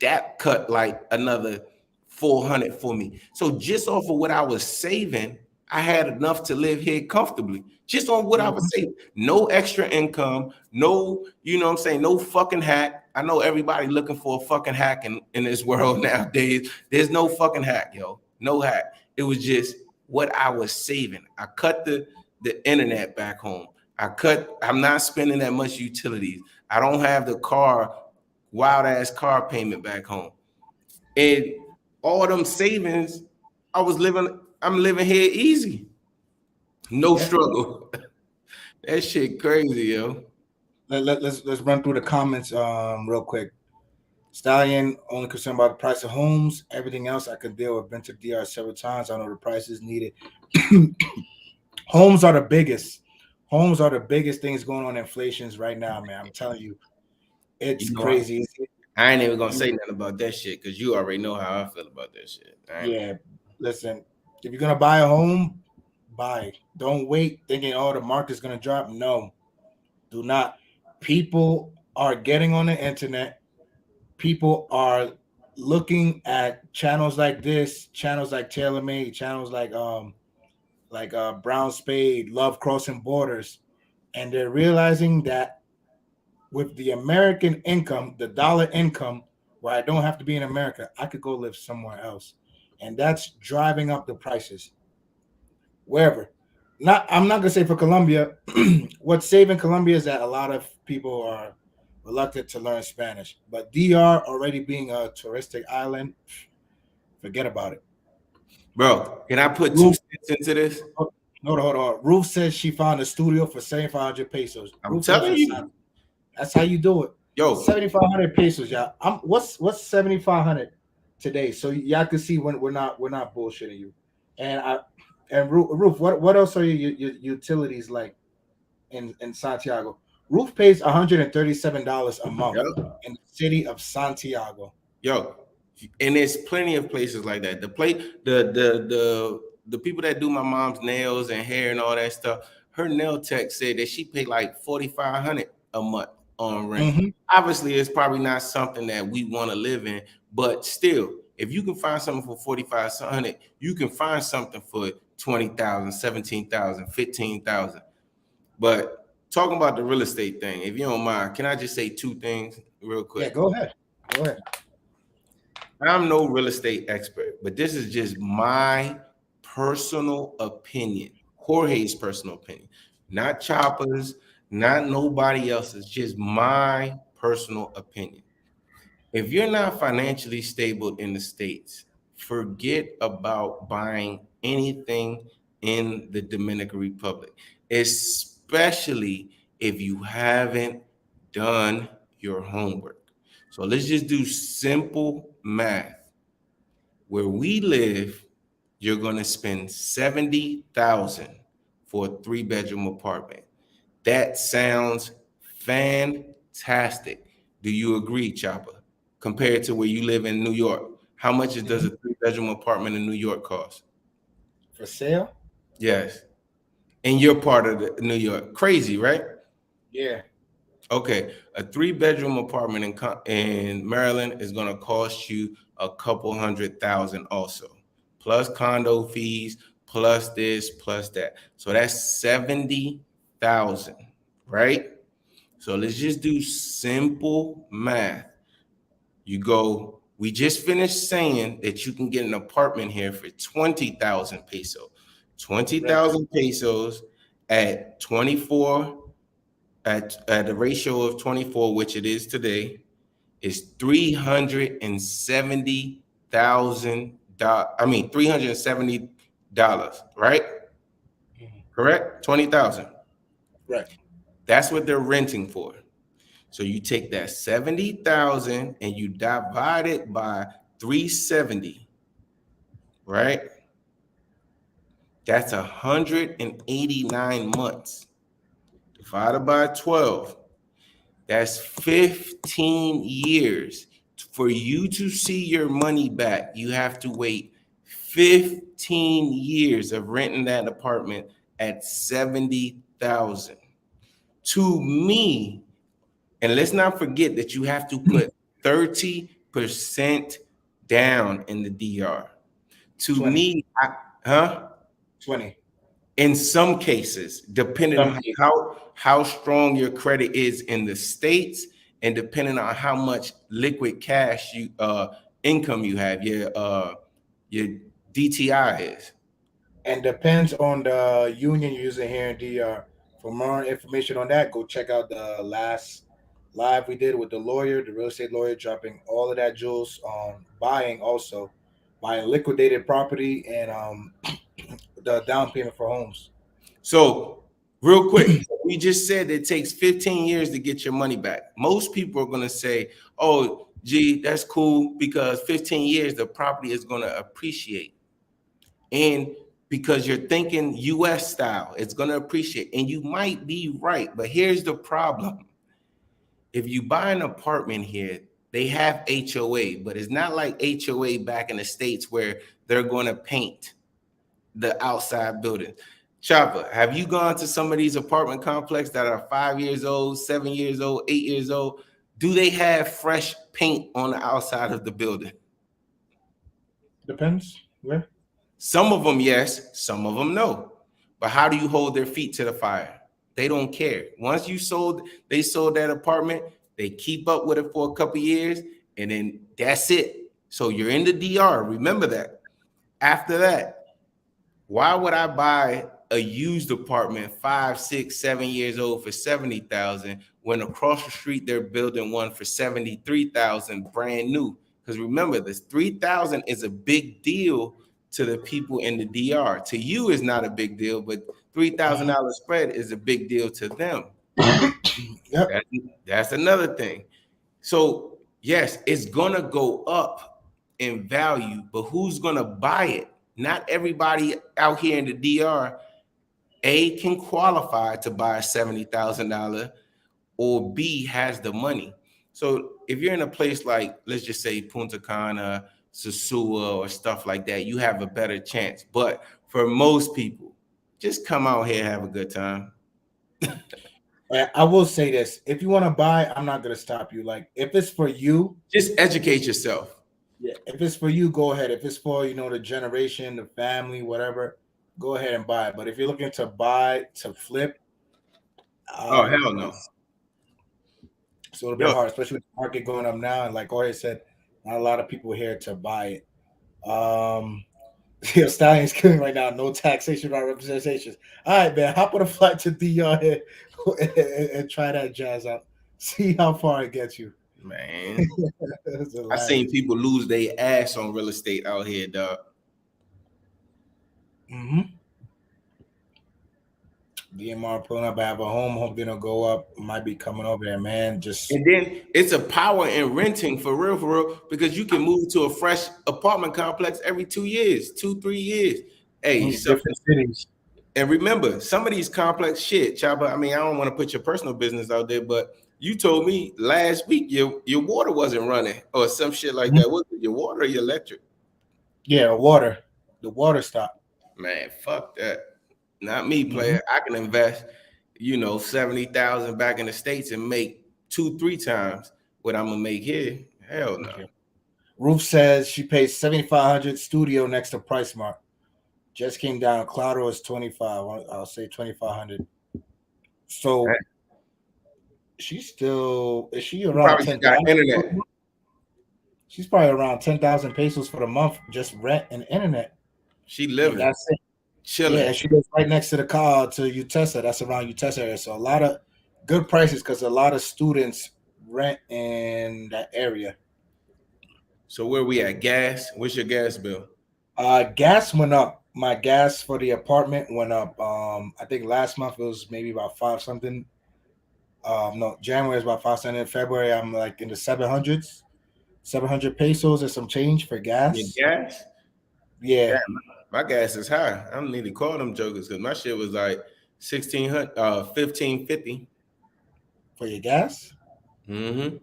That cut like another 400 for me. So just off of what I was saving, I had enough to live here comfortably. Just on what I was saving. No extra income, no, you know what I'm saying, no fucking hack. I know everybody looking for a fucking hack in this world nowadays. There's no fucking hack, yo. No hack. It was just what I was saving. I cut the internet back home. I'm not spending that much utilities. I don't have the wild ass car payment back home. And all them savings, I'm living here easy. No Yeah. struggle. That shit crazy, yo. Let's run through the comments real quick. Stallion only concerned about the price of homes. Everything else I could deal with. Been to DR several times. I know the prices needed. Homes are the biggest. Homes are the biggest things going on in inflations right now, man. I'm telling you, it's You know, I, crazy. I ain't even gonna say nothing about that shit because you already know how I feel about that shit. Yeah, listen, if you're gonna buy a home, buy. Don't wait thinking, oh, the market's gonna drop. No, do not. People are getting on the internet. People are looking at channels like this, channels like TaylorMade, channels like Brown Spade, Love Crossing Borders, and they're realizing that with the American income, the dollar income, where I don't have to be in America, I could go live somewhere else, and that's driving up the prices wherever. Not, I'm not gonna say for Colombia. What's saving Colombia is that a lot of people are reluctant to learn Spanish, but DR already being a touristic island, forget about it. Bro, can I put two Roof, cents into this? hold on. Ruth says she found a studio for 7,500 pesos. I'm Ruth lives telling in San. you, That's how you do it. yo, 7,500 pesos, y'all. What's 7,500 today? So y'all can see when we're not bullshitting you. And Ruth, what else are your utilities like in Santiago? Ruth pays $137 a month yo, in the city of Santiago. yo, and there's plenty of places like that. The people that do my mom's nails and hair and all that stuff. Her nail tech said that she paid like 4,500 a month on rent. Mm-hmm. Obviously, it's probably not something that we want to live in, but still, if you can find something for 4,500, you can find something for 20,000, 17,000, 15,000. But talking about the real estate thing, if you don't mind, can I just say two things real Yeah, quick? go ahead. Go ahead. I'm no real estate expert, but this is just my personal opinion, Jorge's personal opinion, not Chopper's, not nobody else's, just my personal opinion. If you're not financially stable in the States, forget about buying anything in the Dominican Republic, especially if you haven't done your homework. So let's just do simple math. Where we live, you're going to spend 70,000 for a 3-bedroom apartment. That sounds fantastic. Do you agree, Chopper? Compared to where you live in New York, how much does a 3-bedroom apartment in New York cost? For sale? Yes, in your part of New York, crazy, right? Yeah. Okay, a 3-bedroom apartment in Maryland is going to cost you a couple 100,000 also, plus condo fees, plus this, plus that. So that's 70,000, right? So let's just do simple math. You go, we just finished saying that you can get an apartment here for 20,000 pesos. 20,000 pesos at 24 at a ratio of 24, which it is today, is $370,000. I mean, $370, right? Mhm. Correct? 20,000. Right. That's what they're renting for. So you take that 70,000 and you divide it by 370, right? That's 189 months divided by 12. That's 15 years. For you to see your money back, you have to wait 15 years of renting that apartment at 70,000. To me, and let's not forget that you have to put 30% down in the DR. To 20. me, huh? 20. In some cases, depending Some on cases. how strong your credit is in the states, and depending on how much liquid cash you income you have, your DTI is. And depends on the union you're using here in DR. For more information on that, go check out the last live we did with the lawyer, the real estate lawyer, dropping all of that jewels on buying liquidated property and the down payment for homes. So, real quick, we just said it takes 15 years to get your money back. Most people are going to say, "Oh, gee, that's cool because 15 years the property is going to appreciate." And because you're thinking US style, it's going to appreciate. And you might be right, but here's the problem. If you buy an apartment here, they have HOA, but it's not like HOA back in the States where they're going to paint the outside building. Chopper, have you gone to some of these apartment complexes that are 5 years old, 7 years old, 8 years old? Do they have fresh paint on the outside of the building? Depends where. Some of them, yes, some of them, no. But how do you hold their feet to the fire? They don't care. Once they sold that apartment, they keep up with it for a couple years, and then that's it. So you're in the DR. Remember that. After that, why would I buy a used apartment 5, 6, 7 years old for 70,000 when across the street they're building one for 73,000 brand new? Because remember, this 3,000 is a big deal to the people in the DR. To you, is not a big deal, but $3,000 spread is a big deal to them. Yep. That's another thing. So yes, it's gonna go up in value, but who's gonna buy it? Not everybody out here in the DR, A, can qualify to buy a $70,000, or B, has the money. So if you're in a place like, let's just say Punta Cana, Sosua, or stuff like that, you have a better chance. But for most people, just come out here and have a good time. I will say this: if you want to buy, I'm not gonna stop you. Like if it's for you, Just educate yourself. yeah. If it's for you, go ahead. If it's for the generation, the family, whatever, go ahead and buy it. But if you're looking to buy to flip, Oh, hell no. it's a little bit Yo, hard, especially with the market going up now. And like Jorge said, not a lot of people here to buy it. Stallion's killing right now. No taxation by representations. All right, man. Hop on a flight to DR here and try that jazz out. See how far it gets you. man. That's I seen hilarious. people lose their ass on real estate out here, dog. Mm-hmm. DMR pulling up. I have a home. Hope gonna go up. Might be coming over there, man. Just And then it's a power in renting for real, because you can move to a fresh apartment complex every 2 years, 2, 3 years. Hey, something. different cities. And remember, some of these complex shit, Chopper. I mean, I don't want to put your personal business out there, but you told me last week your water wasn't running or some shit like that. Was it your water or your electric? Yeah, water. The water stopped. Man, fuck that. Not me, player. I can invest, 70,000 back in the States and make 2, 3 times what I'm gonna make here. Hell no. Okay. Ruth says she pays 7,500 studio next to Price Mart. Just came down. Clouder is 25. I'll say 2,500. So she's still is she You around probably just got 10,000? internet. She's probably around 10,000 pesos for the month, just rent and internet. She And living, that's it. chilling. Yeah, and she lives right next to the car to Utesa. That's around Utesa area. So a lot of good prices because a lot of students rent in that area. So where we at? Gas? What's your gas bill? Gas went up. My gas for the apartment went up. I think last month it was maybe about five something. No, January is about 5 something. February I'm like in the 700s, 700 pesos or some change for Your gas. gas? Yeah, Damn, my gas is high. I don't need to call them jokers because my shit was like 1,600, 1,550. for your gas, Mm-hmm.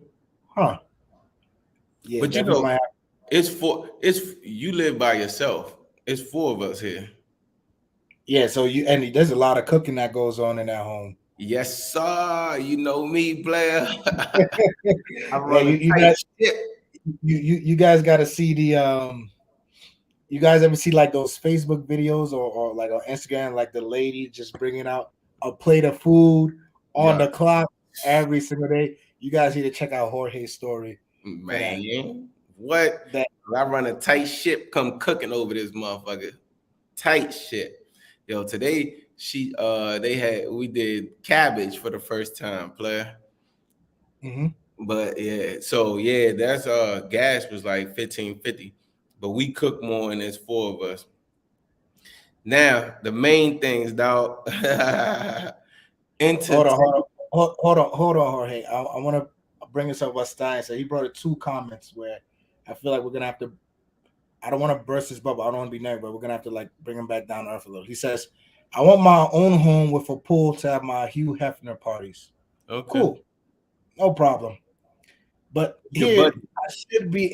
huh? Yeah, But definitely might. it's you live by yourself. It's 4 of us here. Yeah, so you and there's a lot of cooking that goes on in that home. Yes, sir. You know me, Blair. I Yeah, run a tight ship. you guys got to see the You guys ever see like those Facebook videos or like on Instagram, like the lady just bringing out a plate of food on Yeah, the clock every single day? You guys need to check out Jorge's story for that. man. What? That I run a tight ship. Come cooking over this motherfucker. Tight shit. Yo, today we did cabbage for the first time, player. mhm. But yeah, so yeah, that's gas was like 1,550. But we cook more and there's 4 of us. Now, the main things, dog. Hold on, hold Entertain. on, hold on, Jorge. I want to bring this up what Stein said. He brought it 2 comments where I feel like we're gonna have to. I don't want to burst his bubble. I don't want to be negative, but we're gonna have to like bring him back down to earth a little. He says, "I want my own home with a pool to have my Hugh Hefner parties." Okay. Cool, no problem. But Your here, buddy. I should be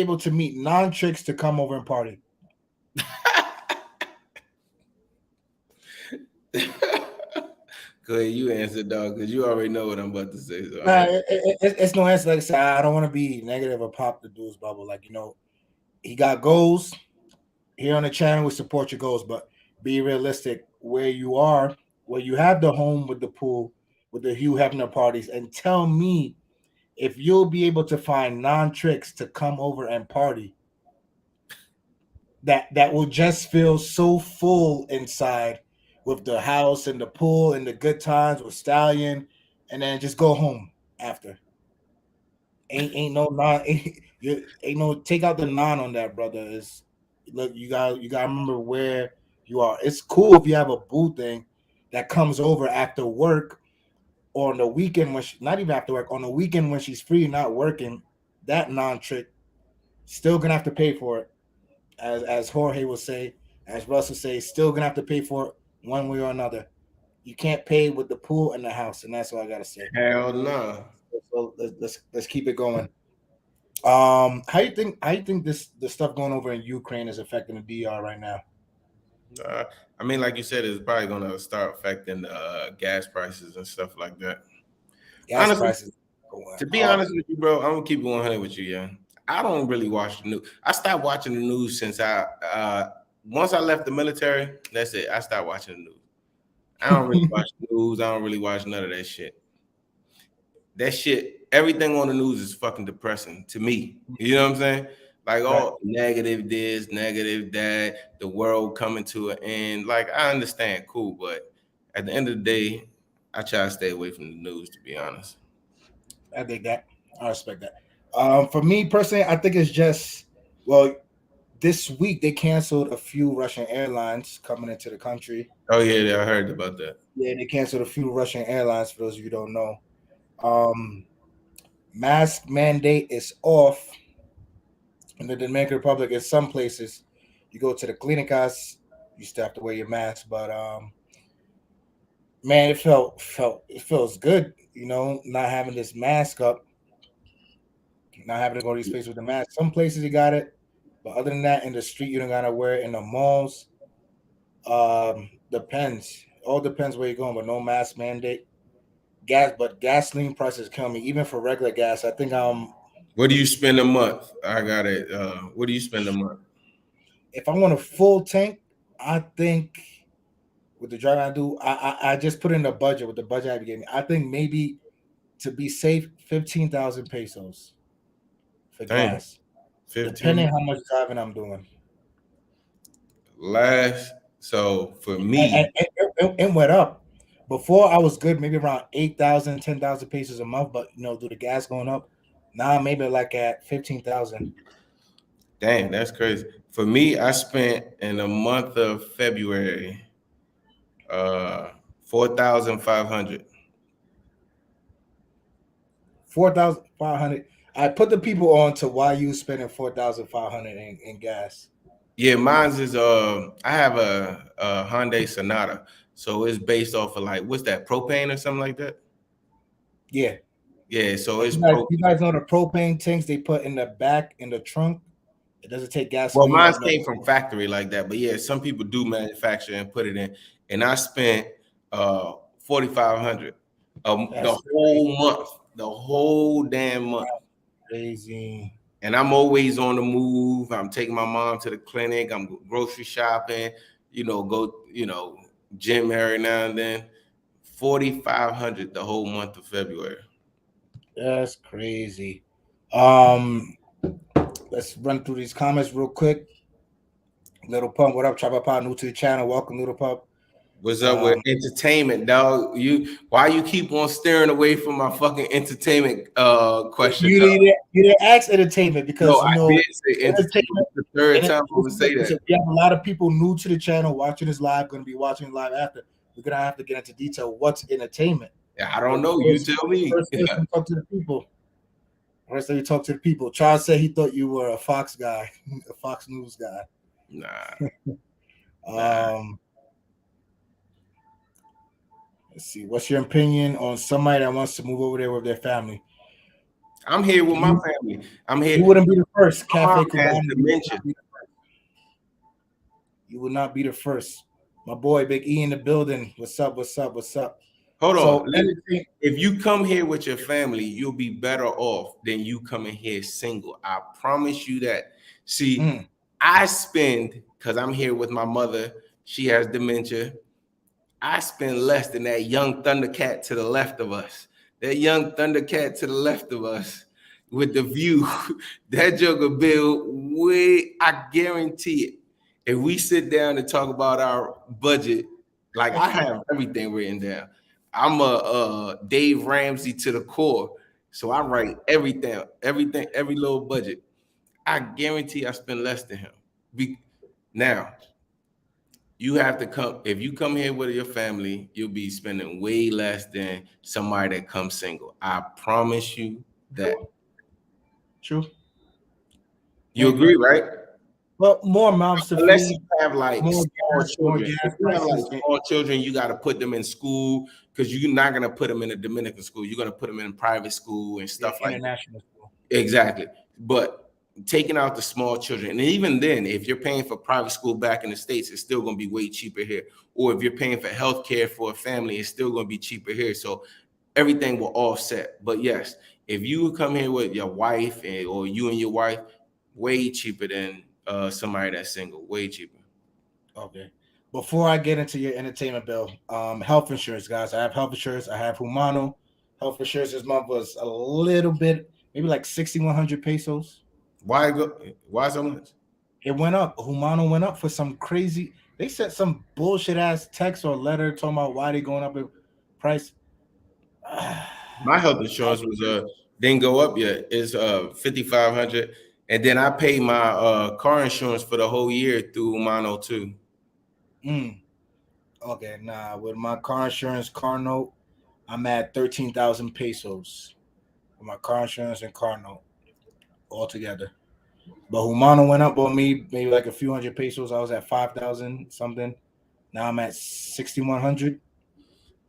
able to meet non-tricks to come over and party. Go ahead, you answer, dog, because you already know what I'm about to say. So It's no answer. Like I said, I don't want to be negative or pop the dude's bubble. Like he got goals here on the channel. We support your goals, but be realistic. Where you are, where you have the home with the pool, with the Hugh Hefner parties, and tell me if you'll be able to find non-tricks to come over and party that will just feel so full inside with the house and the pool and the good times with Stallion, and then just go home after. Ain't no non ain't no take out the non on that, brother. Is look you got to remember where you are. It's cool if you have a boo thing that comes over after work or on the weekend when not even after work on the weekend when she's free, not working. That non trick still gonna have to pay for it, as Jorge will say, as Russell say, still gonna have to pay for it one way or another. You can't pay with the pool and the house, and that's all I gotta say. hell no. So let's keep it going. How you think this the stuff going over in Ukraine is affecting the DR right now? I mean, like you said, it's probably gonna start affecting gas prices and stuff like that. Gas Honestly, prices going to be up. honest with you, bro, I'm gonna keep it 100 with you, yeah. I don't really watch the news. I stopped watching the news since I once I left the military. That's it. I stopped watching the news. I don't really watch the news. I don't really watch none of that shit. That shit, everything on the news is fucking depressing to me. You know what I'm saying? Like Right. all negative this, negative that, the world coming to an end. Like I understand, cool, but at the end of the day, I try to stay away from the news, to be honest. I think that. I respect that. For me personally, I think it's just well, this week they canceled a few Russian airlines coming into the country. Oh yeah, I heard about that. Yeah, they canceled a few Russian airlines. For those of you who don't know, um, mask mandate is off in the Dominican Republic. In some places, you go to the clinicas. You still have to wear your mask, but man, it feels good, not having this mask up, not having to go to these places with the mask. Some places you got it, but other than that, in the street you don't gotta wear it. In the malls, depends. All depends where you're going, but no mask mandate. But gasoline prices kill me, even for regular gas. I think What do you spend a month? I got it. What do you spend a month? if I want a full tank, I think with the driving I do, I just put in the budget with the budget I gave me. I think maybe to be safe, 15,000 pesos for Dang, gas, depending 15 how much driving I'm doing. last. So for And, me, it went up. Before I was good, maybe around 8,000, 10,000 pesos a month. But due to gas going up, now maybe like at 15,000. dang, that's crazy. For me, I spent in the month of February, 4,500. 4,500. I put the people on to why you spending 4,500 in gas. Yeah, mine's is I have a Hyundai Sonata, so it's based off of like what's that, propane or something like that. Yeah. Yeah, so And it's you guys know the propane tanks they put in the back in the trunk. It doesn't take well, gasoline. mine came from factory like that, but yeah, some people do manufacture and put it in. And I spent 4,500 the That's whole month, the whole damn month. crazy. And I'm always on the move. I'm taking my mom to the clinic. I'm grocery shopping. Go gym every now and then. 4,500 the whole month of February. That's crazy. Um, let's run through these comments real quick. Little Pump, what up? Chopper new to the channel. Welcome, Little Pump. What's up with entertainment, dog? Why you keep on staring away from my fucking entertainment question, You dog? didn't ask entertainment No, because I did say entertainment. entertainment. The third time I'm gonna say that. We have a lot of people new to the channel watching this live, going to be watching live after. We're gonna have to get into detail what's entertainment. I don't know. You tell me. First, let me talk to the people. First, let me talk to the people. Charles said he thought you were a Fox guy, a Fox News guy. Nah. Let's see. What's your opinion on somebody that wants to move over there with their family? I'm here with my family. I'm here. You wouldn't be the first. My Cafe mom has Cubano. dementia. You would not be the first. My boy, Big E in the building. What's up? What's up? What's up? Hold on. If you come here with your family, you'll be better off than you coming here single. I promise you that. See, I spend, because I'm here with my mother, she has dementia. I spend less than that young Thundercat to the left of us. That young Thundercat to the left of us with the view, that joker bill, I guarantee it. If we sit down and talk about our budget, like I have everything written down. I'm a Dave Ramsey to the core. So I write everything, every little budget. I guarantee I spend less than him. Now, you have to come, if you come here with your family, you'll be spending way less than somebody that comes single. I promise you that. True. You agree, right? Well, more mouths to Unless feed. you have like small children. If you have like small children, you got to put them in school because you're not going to put them in a Dominican school. You're going to put them in private school and stuff like that. International school. Exactly. But taking out the small children, and even then, if you're paying for private school back in the States, it's still going to be way cheaper here. Or if you're paying for healthcare for a family, it's still going to be cheaper here. So everything will offset. But yes, if you come here with your wife or you and your wife, way cheaper than somebody that's single, way cheaper. Okay. Before I get into your entertainment bill, health insurance, guys. I have health insurance. I have Humano. Health insurance this month was a little bit, maybe like 6,100 pesos. Why so much? It went up. Humano went up for some crazy. They sent some bullshit ass text or letter talking about why they going up in price. My health insurance was didn't go up yet. It's 5,500, and then I pay my car insurance for the whole year through Humano too. Okay, nah. With my car insurance, car note, I'm at 13,000 pesos for my car insurance and car note altogether. But Humano went up on me maybe like a few hundred pesos. I was at 5,000 something. Now I'm at 6,100.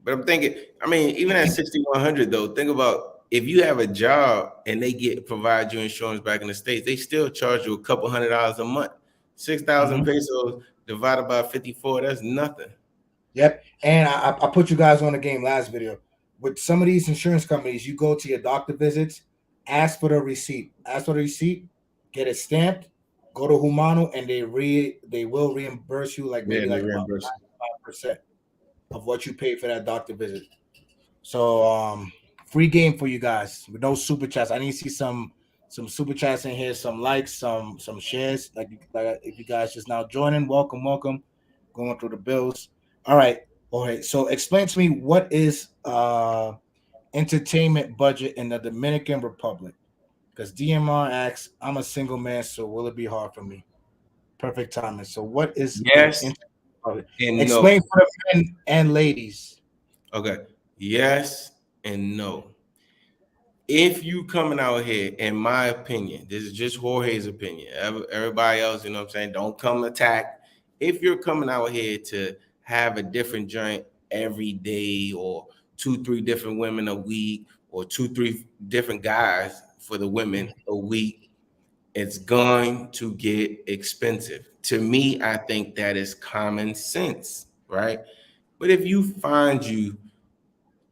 But I'm thinking, I mean, even at 6,100 though, think about if you have a job and they provide you insurance back in the States, they still charge you a couple $100 a month. 6,000 Mm-hmm. pesos divided by 54, that's nothing. Yep. And I put you guys on the game last video. With some of these insurance companies, you go to your doctor visits, ask for the receipt. Ask for the receipt, get it stamped, go to Humano, and they will reimburse you like Yeah, maybe they like about reimburse. 95% of what you paid for that doctor visit. So free game for you guys with no super chats. I need to see some super chats in here, some likes, some shares. Like if you guys just now joining, welcome, welcome. Going through the bills. All right. Okay. So explain to me what is entertainment budget in the Dominican Republic? Because DMR asks, I'm a single man, so will it be hard for me? Perfect timing. So what is an Yes entertainment budget? and no. Explain for the men and ladies. Okay. Yes and no. If you coming out here, in my opinion, this is just Jorge's opinion. Everybody else, you know what I'm saying, don't come attack. If you're coming out here to have a different joint every day, or two, three different women a week, or two, three different guys for the women a week, it's going to get expensive. To me, I think that is common sense, right? But if you find you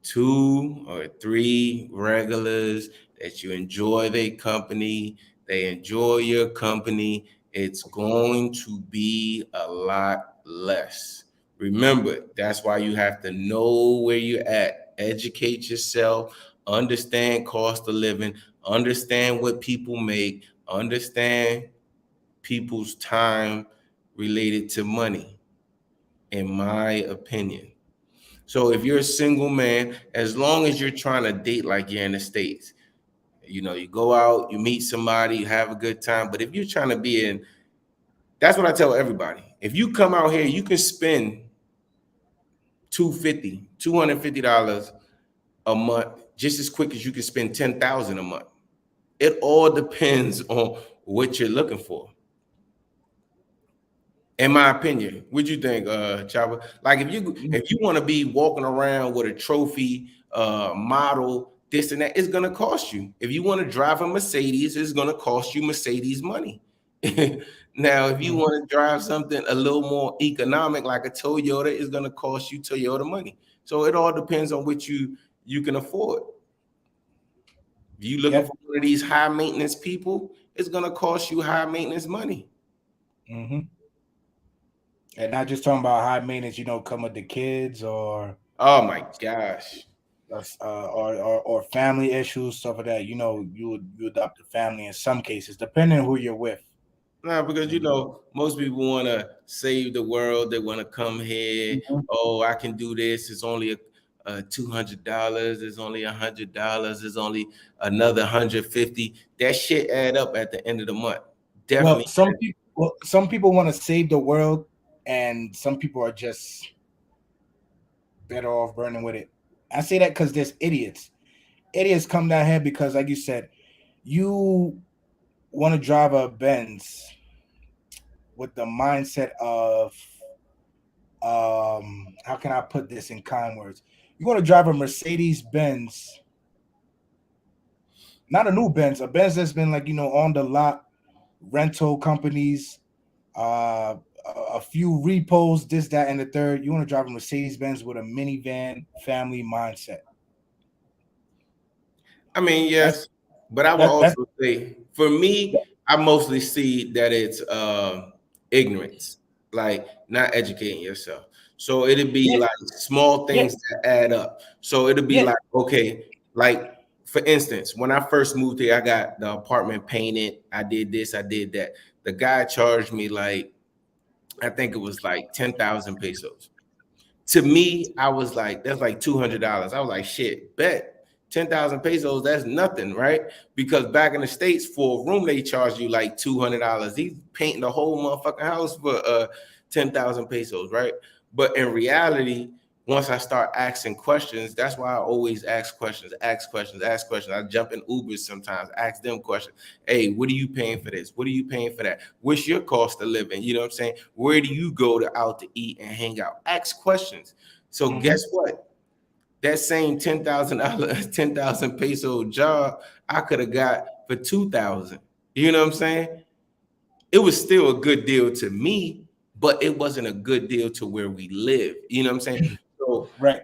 two or three regulars that you enjoy their company, they enjoy your company, it's going to be a lot less. Remember, that's why you have to know where you're at, educate yourself, understand cost of living, understand what people make, understand people's time related to money, in my opinion. So if you're a single man, as long as you're trying to date like you're in the States, you know, you go out, you meet somebody, you have a good time. But if you're trying to be in, that's what I tell everybody. If you come out here, you can spend 250 $250 a month just as quick as you can spend 10,000 a month. It all depends on what you're looking for. In my opinion, what you think, Chopper? Like if you want to be walking around with a trophy model, this and that, it's gonna cost you. If you want to drive a Mercedes, it's gonna cost you Mercedes money. Now, if you Mhm. want to drive something a little more economic, like a Toyota, it's gonna cost you Toyota money. So it all depends on what you can afford. If you looking Yep. for one of these high maintenance people, it's gonna cost you high maintenance money. Hmm. And not just talking about high maintenance, come with the kids Oh my gosh. or family issues, stuff like that. You adopt a family in some cases, depending on who you're with. No, because And most people want to save the world. They want to come here. Mhm. Oh, I can do this. It's only $200. It's only $100. It's only another 150. That shit add up at the end of the month. Well, Definitely. some people want to save the world, and some people are just better off burning with it. I say that because there's idiots. Idiots come down here because, like you said, you want to drive a Benz with the mindset of how can I put this in kind words? You want to drive a Mercedes Benz, not a new Benz, a Benz that's been like on the lot, rental companies, a few repos, this, that, and the third. You want to drive a Mercedes Benz with a minivan family mindset. I mean, That's yes, but I will that's also say, for me, I mostly see that it's ignorance, like not educating yourself. So it'd be yeah, like small yeah, things that add up. So it'd be yeah. like, okay, like for instance, when I first moved here, I got the apartment painted. I did this, I did that. The guy charged me like, I think it was like 10,000 pesos. To me, I was like, that's like $200. I was like, shit, bet 10,000 pesos, that's nothing, right? Because back in the States, for a room, they charge you like $200. He's painting the whole motherfucking house for 10,000 pesos, right? But in reality, once I start asking questions, that's why I always ask questions, ask questions, ask questions. I jump in Ubers sometimes, ask them questions. Hey, what are you paying for this? What are you paying for that? What's your cost of living? You know what I'm saying? Where do you go to out to eat and hang out? Ask questions. So Mm-hmm. guess what? That same $10,000, 10,000 peso job I could have got for 2,000. You know what I'm saying? It was still a good deal to me, but it wasn't a good deal to where we live. You know what I'm saying? So Right.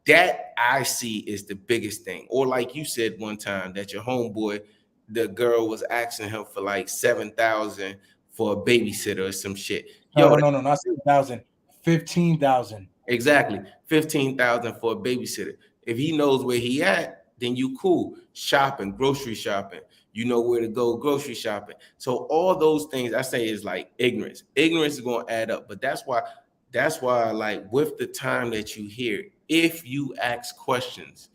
that I see is the biggest thing. Or like you said one time that your homeboy, the girl was asking him for like 7,000 for a babysitter or some shit. No, Yo, no, no, no, not 7,000, 15,000. exactly. 15,000 for a babysitter. If he knows where he at, then you cool. Shopping, grocery shopping. You know where to go grocery shopping. So all those things I say is like ignorance. Ignorance is going to add up. But that's why like with the time that you hear, if you ask questions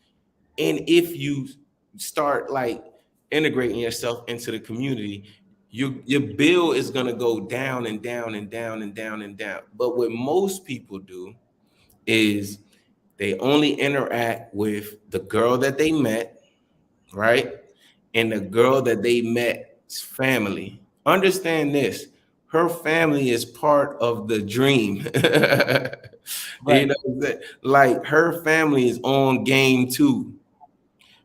and if you start like integrating yourself into the community, your bill is going to go down and down and down and down and down. But what most people do is they only interact with the girl that they met, right? And the girl that they met's family. Understand this. Her family is part of the dream. You Right. know, like her family is on game too.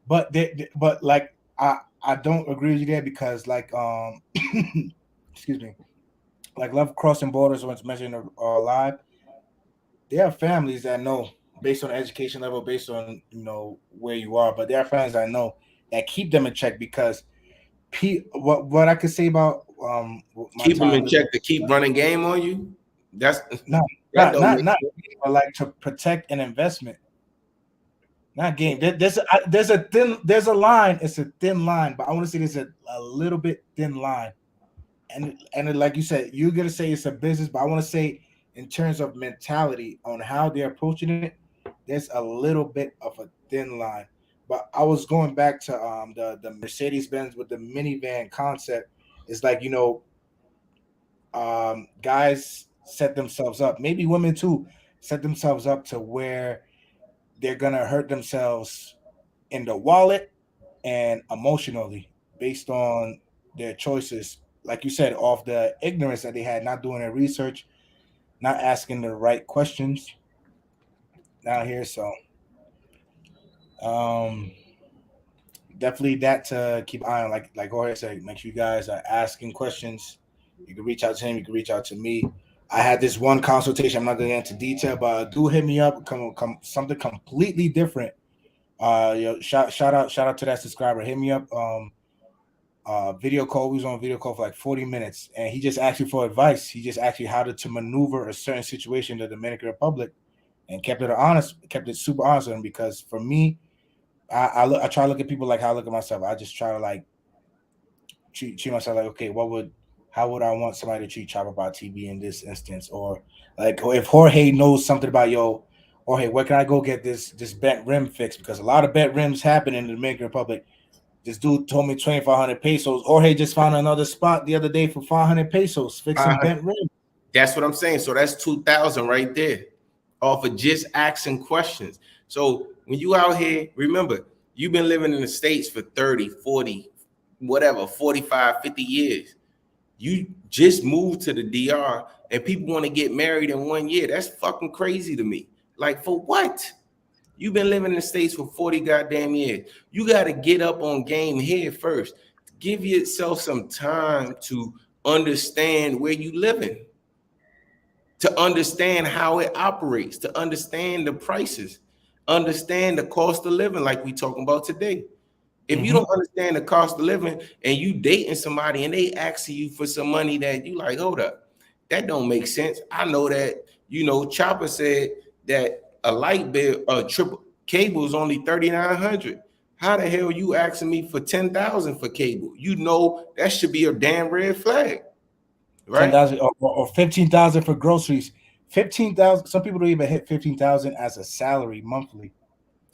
But but like I don't agree with you there because like excuse me, like Love Crossing Borders when it's mentioned live, there are families that know based on education level, based on where you are, but there are families I know that keep them in check because what I could say about my Keep them time in living, check to keep running game on you. That's not that don't make not sense. but like to protect an investment, not game. There's a line. It's a thin line, but I want to say there's a little bit thin line. And like you said, you're gonna say it's a business, but I want to say in terms of mentality on how they're approaching it, there's a little bit of a thin line. But I was going back to the Mercedes Benz with the minivan concept. It's like guys set themselves up, maybe women too, set themselves up to where they're gonna hurt themselves in the wallet and emotionally based on their choices. Like you said, off the ignorance that they had, not doing their research, not asking the right questions down here. So um definitely that to keep eye on. Like Jorge said, make sure you guys are asking questions. You can reach out to him, you can reach out to me. I had this one consultation. I'm not going to get into detail, but do hit me up. Come something completely different. Shout out to that subscriber. Hit me up. Video call. We was on video call for like 40 minutes, and he just asked me for advice. He just asked me how to maneuver a certain situation in the Dominican Republic, and kept it super honest with him. Because for me, I try to look at people like how I look at myself. I just try to like treat myself like, okay, how would I want somebody to treat Chopper by TV in this instance, or like if Jorge knows something about Jorge, where can I go get this bent rim fixed? Because a lot of bent rims happen in the Dominican Republic. This dude told me 2,500 pesos. Jorge just found another spot the other day for 500 pesos fixing bent rims. That's what I'm saying. So that's 2,000 right there off of just asking questions. So when you out here, remember, you've been living in the States for 30, 40, whatever, 45, 50 years. You just moved to the DR and people want to get married in 1 year. That's fucking crazy to me. Like, for what? You've been living in the States for 40 goddamn years. You got to get up on game here first. Give yourself some time to understand where you living, to understand how it operates, to understand the prices, understand the cost of living like we talking about today. If you Mm-hmm. don't understand the cost of living and you dating somebody and they asking you for some money that you like, hold up, that don't make sense. I know that, Chopper said that a light bill, a triple cable is only 3,900. How the hell you asking me for 10,000 for cable? You know that should be a damn red flag, ten right? thousand or 15,000 for groceries. 15,000. Some people don't even hit 15,000 as a salary monthly.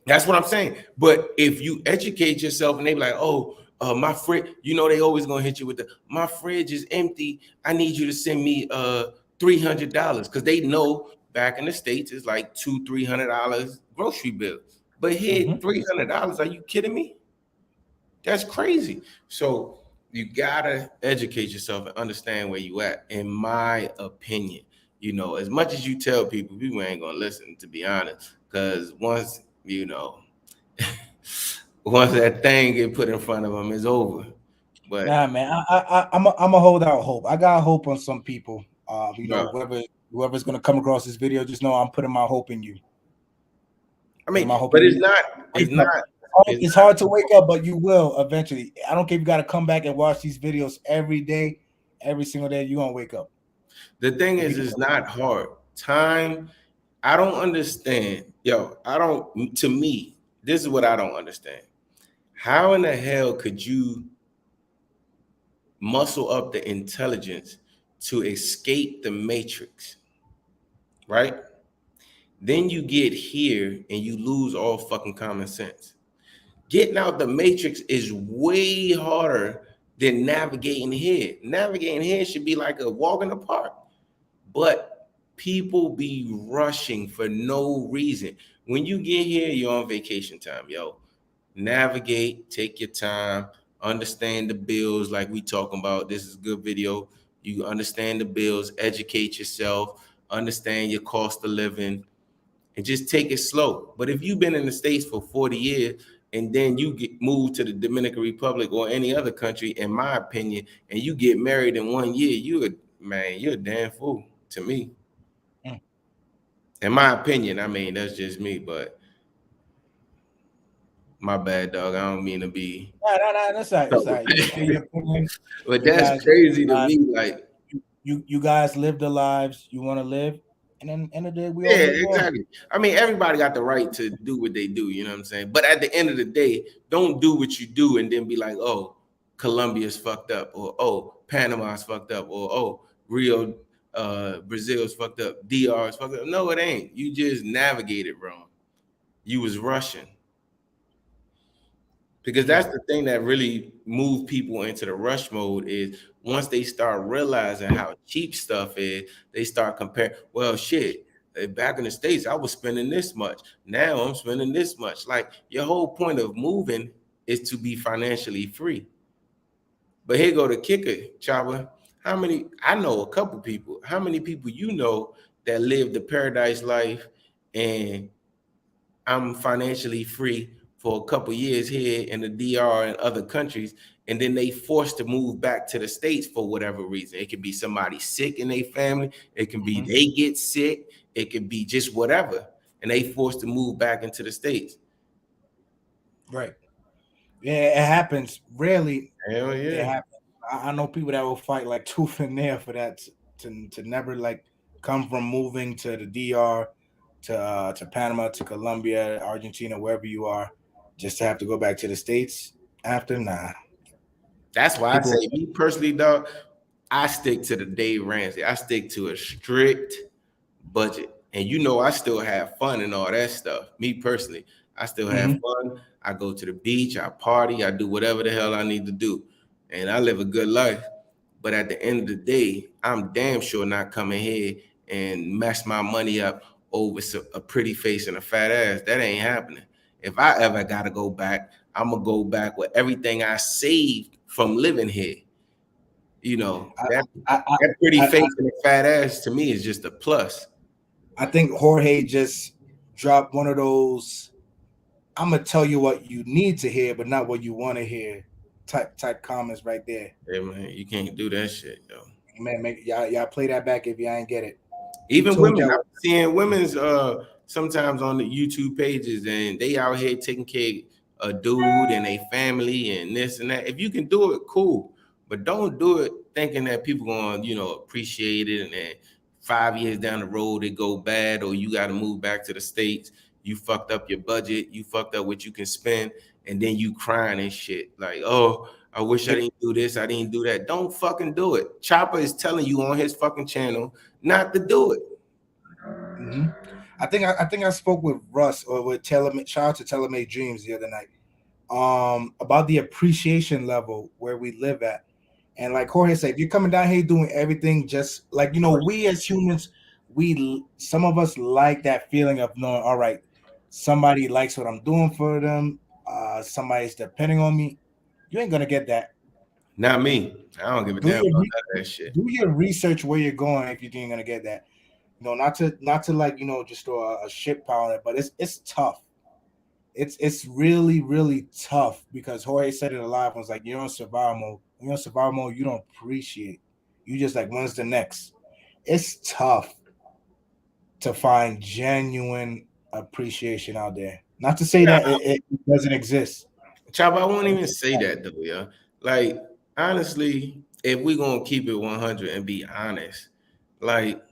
That's what I'm saying. But if you educate yourself and they be like, oh, my fridge, they always gonna hit you with my fridge is empty. I need you to send me $300 because they know back in the States is like $200-300 grocery bill. But here, $300, are you kidding me? That's crazy. So you gotta educate yourself and understand where you at, in my opinion. As much as you tell people, people ain't gonna listen, to be honest. Because once that thing get put in front of them, it's over. But nah, man, I'm a hold out hope. I got hope on some people. bro, Whoever's gonna come across this video, just know I'm putting my hope in you. I mean, My hope but in it's you. not. It's Wake up. not. It's hard to wake up, but you will eventually. I don't care if you got to come back and watch these videos every day, every single day. You're gonna wake up. The thing is, it's not hard. Time. I don't understand. Yo, I don't. To me, this is what I don't understand. How in the hell could you muscle up the intelligence to escape the matrix, right? Then you get here and you lose all fucking common sense. Getting out the matrix is way harder than navigating here. Navigating here should be like a walk in the park. But people be rushing for no reason. When you get here, you're on vacation time, yo. Navigate, take your time, understand the bills like we talking about. This is a good video. You understand the bills, educate yourself, understand your cost of living, and just take it slow. But if you've been in the States for 40 years and then you get moved to the Dominican Republic or any other country, in my opinion, and you get married in 1 year, you're a damn fool to me. In my opinion, I mean, that's just me, but my bad, dog. I don't mean to be. Nah, that's all right. That's all right. You say your opinion. But that's crazy to me. Like, you guys live the lives you want to live, and then end of the day, we yeah, all move on. exactly. I mean, everybody got the right to do what they do. You know what I'm saying? But at the end of the day, don't do what you do and then be like, oh, Colombia's fucked up, or oh, Panama's fucked up, or oh, Brazil's fucked up, DR's fucked up. No, it ain't. You just navigated wrong. You was rushing. Because that's the thing that really moved people into the rush mode, is once they start realizing how cheap stuff is, they start comparing, well, shit, back in the States, I was spending this much. Now I'm spending this much. Like, your whole point of moving is to be financially free. But here go the kicker, Chaba. I know a couple people, how many people you know that live the paradise life and I'm financially free for a couple years here in the DR and other countries, and then they forced to move back to the States for whatever reason. It could be somebody sick in their family, it can be they get sick, it could be just whatever, and they forced to move back into the States. Right. Yeah, it happens. Rarely. Hell yeah. It happens. I know people that will fight like tooth and nail for that to never like come from moving to the DR to Panama, to Colombia, Argentina, wherever you are, just to have to go back to the States after. Nah. That's why I say, me personally, dog, I stick to the Dave Ramsey. I stick to a strict budget. And I still have fun and all that stuff. Me personally, I still have fun. I go to the beach, I party, I do whatever the hell I need to do. And I live a good life. But at the end of the day, I'm damn sure not coming here and mess my money up over a pretty face and a fat ass. That ain't happening. If I ever got to go back, I'm going to go back with everything I saved from living here. That pretty face and a fat ass to me is just a plus. I think Jorge just dropped one of those, I'm going to tell you what you need to hear, but not what you want to hear type comments right there. Yeah, man, you can't do that shit, yo. Man, y'all play that back if y'all ain't get it. Even women, I'm seeing women's sometimes on the YouTube pages, and they out here taking care of a dude and a family and this and that. If you can do it, cool. But don't do it thinking that people gonna, appreciate it, and then 5 years down the road it go bad, or you got to move back to the States. You fucked up your budget. You fucked up what you can spend, and then you crying and shit like, oh, I wish I didn't do this. I didn't do that. Don't fucking do it. Chopper is telling you on his fucking channel not to do it. I think I spoke with Russ or with shout out to Telemate Dreams the other night about the appreciation level where we live at. And like Jorge said, if you're coming down here doing everything just like, we as humans, some of us like that feeling of knowing, all right, somebody likes what I'm doing for them. Somebody's depending on me. You ain't gonna get that. Not me. I don't give a Do damn about your none of that shit. do your research where you're going if you think you're gonna get that. Not to like just throw a shit pile on it, but it's tough. It's really really tough because Jorge said it a lot. Was like you're on survival mode. When you're on survival mode, you don't appreciate. You just like when's the next? It's tough to find genuine appreciation out there. Not to say Yeah, that it doesn't exist. Chop, I won't even say that though, yeah. Like, honestly, if we gonna keep it 100 and be honest, like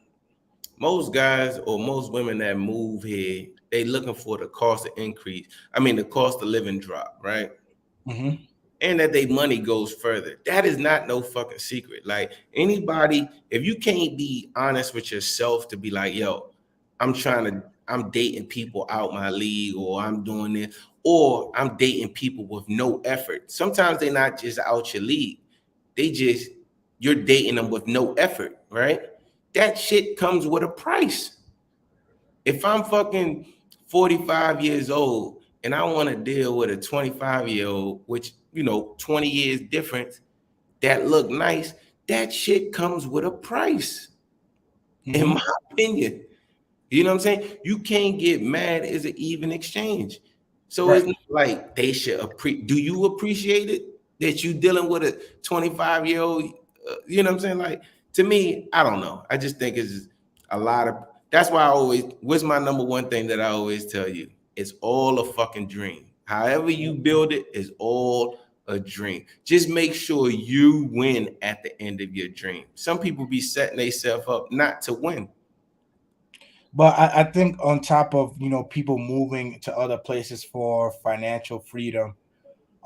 most guys or most women that move here, they looking for the cost of increase. I mean, the cost of living drop, right? Mm-hmm. And that they money goes further. That is not no fucking secret. Like anybody, if you can't be honest with yourself to be like, yo, I'm dating people out my league, or I'm doing this, or I'm dating people with no effort. Sometimes they're not just out your league. They just, you're dating them with no effort, right? That shit comes with a price. If I'm fucking 45 years old and I want to deal with a 25-year-old, which, 20 years difference, that look nice, that shit comes with a price, in Mm-hmm. my opinion. You know what I'm saying? You can't get mad as an even exchange. So it's Right. not like they should do you appreciate it that you dealing with a 25-year-old? You know what I'm saying? Like to me, I don't know. I just think it's a lot of. That's why I always. What's my number one thing that I always tell you? It's all a fucking dream. However you build it is all a dream. Just make sure you win at the end of your dream. Some people be setting themselves up not to win. But I think on top of people moving to other places for financial freedom,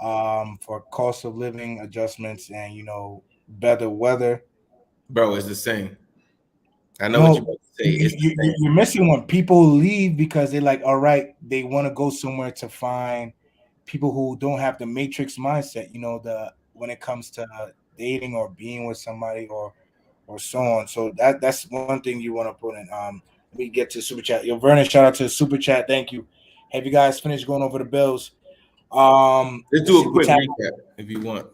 for cost of living adjustments, and better weather. Bro, it's the same. I know what you're No, about to say. It's the same. you're missing one. People leave because they're like, all right, they want to go somewhere to find people who don't have the matrix mindset. The when it comes to dating or being with somebody or so on. So that's one thing you want to put in. Let me get to super chat. Yo, Vernon, shout out to the super chat. Thank you. Have you guys finished going over the bills? Let's Let's do see. a We quick tap. recap if you want.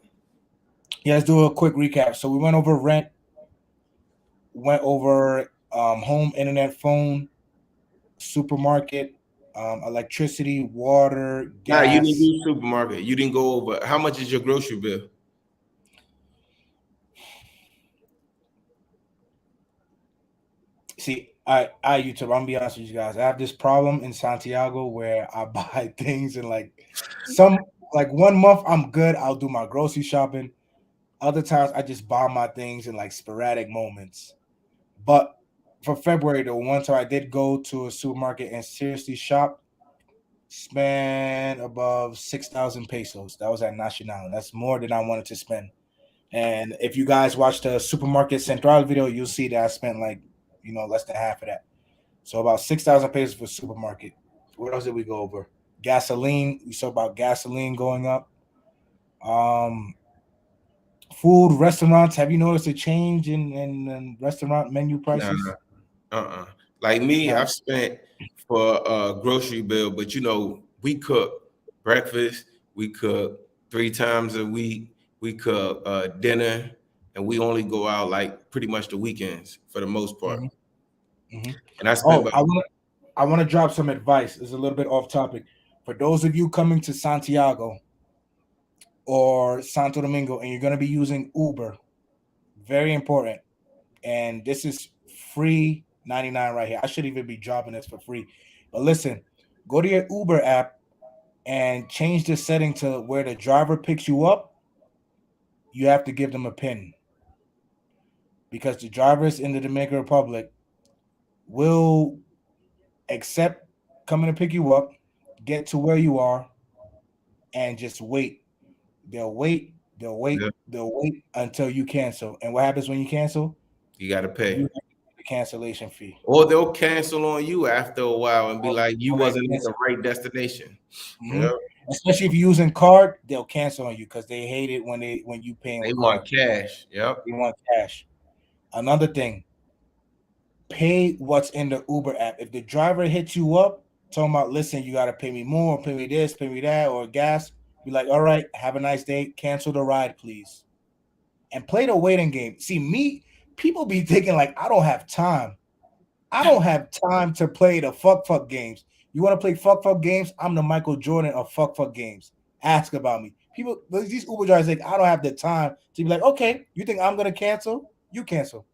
Yeah, let's do a quick recap. So we went over rent, went over home, internet, phone, supermarket, electricity, water, Nah, you didn't gas. do supermarket. You didn't go over. How much is your grocery bill? See, I YouTube. I'm gonna be honest with you guys. I have this problem in Santiago where I buy things and some like 1 month I'm good. I'll do my grocery shopping. Other times I just buy my things in like sporadic moments. But for February, the one time I did go to a supermarket and seriously shop, spent above 6,000 pesos. That was at Nacional. That's more than I wanted to spend. And if you guys watch the supermarket central video, you'll see that I spent like less than half of that. So about 6,000 pesos for supermarket. What else did we go over? Gasoline. We saw about gasoline going up. Um, Food, restaurants. Have you noticed a change in restaurant menu Nah, prices? like me, No. I've spent for a grocery bill, but we cook breakfast, we cook 3 times a week, we cook dinner, and we only go out like pretty much the weekends for the most part. Hmm. Hmm. And I spent Oh, about I want to drop some advice. It's a little bit off topic. For those of you coming to Santiago or Santo Domingo and you're going to be using Uber, very important. And this is free 99 right here. I should even be dropping this for free. But listen, go to your Uber app and change the setting to where the driver picks you up. You have to give them a pin because the drivers in the Dominican Republic will accept coming to pick you up, get to where you are, and just wait. They'll wait, they'll wait, yeah, they'll wait until you cancel. And what happens when you cancel? you gotta You pay. have to pay the cancellation fee. Or they'll cancel on you after a while and be Or, like, you or they wasn't at the cancel. right destination. Hmm. Yeah. Especially if you're using card, they'll cancel on you because they hate it when you paying They with want card. cash. Yep. They want cash. Another thing, pay what's in the Uber app. If the driver hits you up, talking about, listen, you got to pay me more, pay me this, pay me that, or gas, be like, all right, have a nice day. Cancel the ride, please. And play the waiting game. See, people be thinking like, I don't have time. I don't have time to play the fuck games. You want to play fuck games? I'm the Michael Jordan of fuck games. Ask about me. People, these Uber drivers think I don't have the time to be like, okay, you think I'm gonna cancel? You cancel,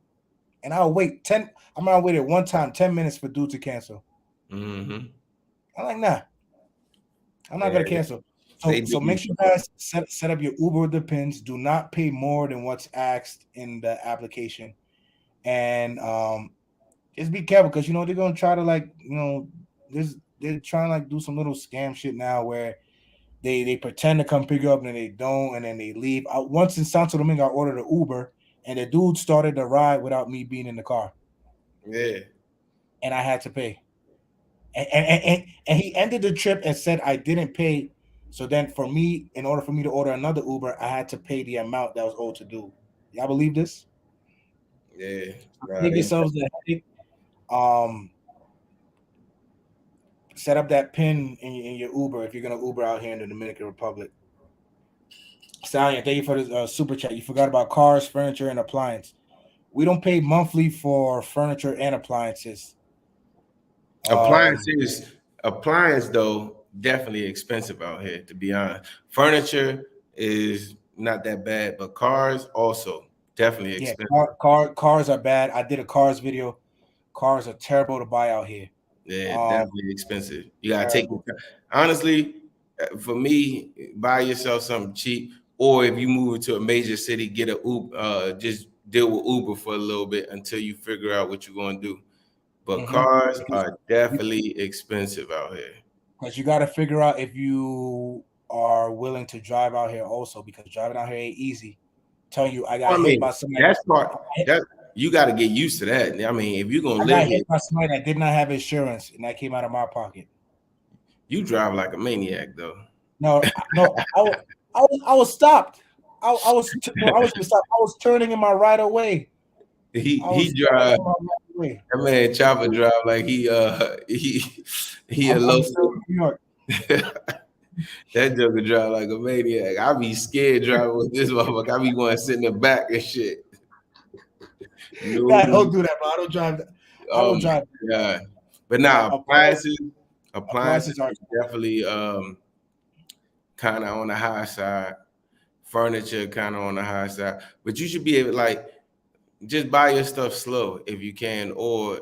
and I'll wait 10. I'm gonna wait at one time 10 minutes for dude to cancel. Mm-hmm. I'm like, nah, I'm not Yeah, gonna cancel. they So do. make sure you guys set up your Uber with the pins. Do not pay more than what's asked in the application, and just be careful because they're gonna try to they're trying to like do some little scam shit now where they pretend to come pick you up and then they don't and then they leave. Once in Santo Domingo, I ordered an Uber and the dude started the ride without me being in the car, Yeah. and I had to pay. And he ended the trip and said I didn't pay. So then for me, in order for me to order another Uber, I had to pay the amount that was owed to dude. Y'all believe this? Yeah. Nah, Save yourselves the headache. Um, Set up that pin in your Uber if you're gonna Uber out here in the Dominican Republic. Stallion, thank you for this super chat. You forgot about cars, furniture, and appliance. We don't pay monthly for furniture and appliances. Appliance though definitely expensive out here. To be honest, furniture is not that bad, but cars also definitely Yeah, expensive. cars are bad. I did a cars video. Cars are terrible to buy out here. Yeah, definitely expensive. You gotta take Terrible. honestly. For me, buy yourself something cheap, or if you move into a major city, get a Uber. Just deal with Uber for a little bit until you figure out what you're gonna do. But Mm-hmm. cars are definitely expensive out here. Because you got to figure out if you are willing to drive out here also, because driving out here ain't easy. Telling you, I Well, got I hit mean, by somebody. that's part that you got to get used to that. I mean, if you're gonna I live got here, hit by somebody that did not have insurance, and that came out of my pocket. you drive like a maniac, though. No, I was stopped. No, I was stopped. I was turning in my right away. I He was turning drive in my right away. that man Chopper drive like he a I'm still local. in New York. That joker drive like a maniac. I be scared driving with this motherfucker. I be going to sit in the back and shit. Nah, No, don't do that, bro. I don't drive. I oh don't my drive. god. But now appliances Appliances are. is definitely kind of on the high side. Furniture kind of on the high side. But you should be able like just buy your stuff slow if you can, or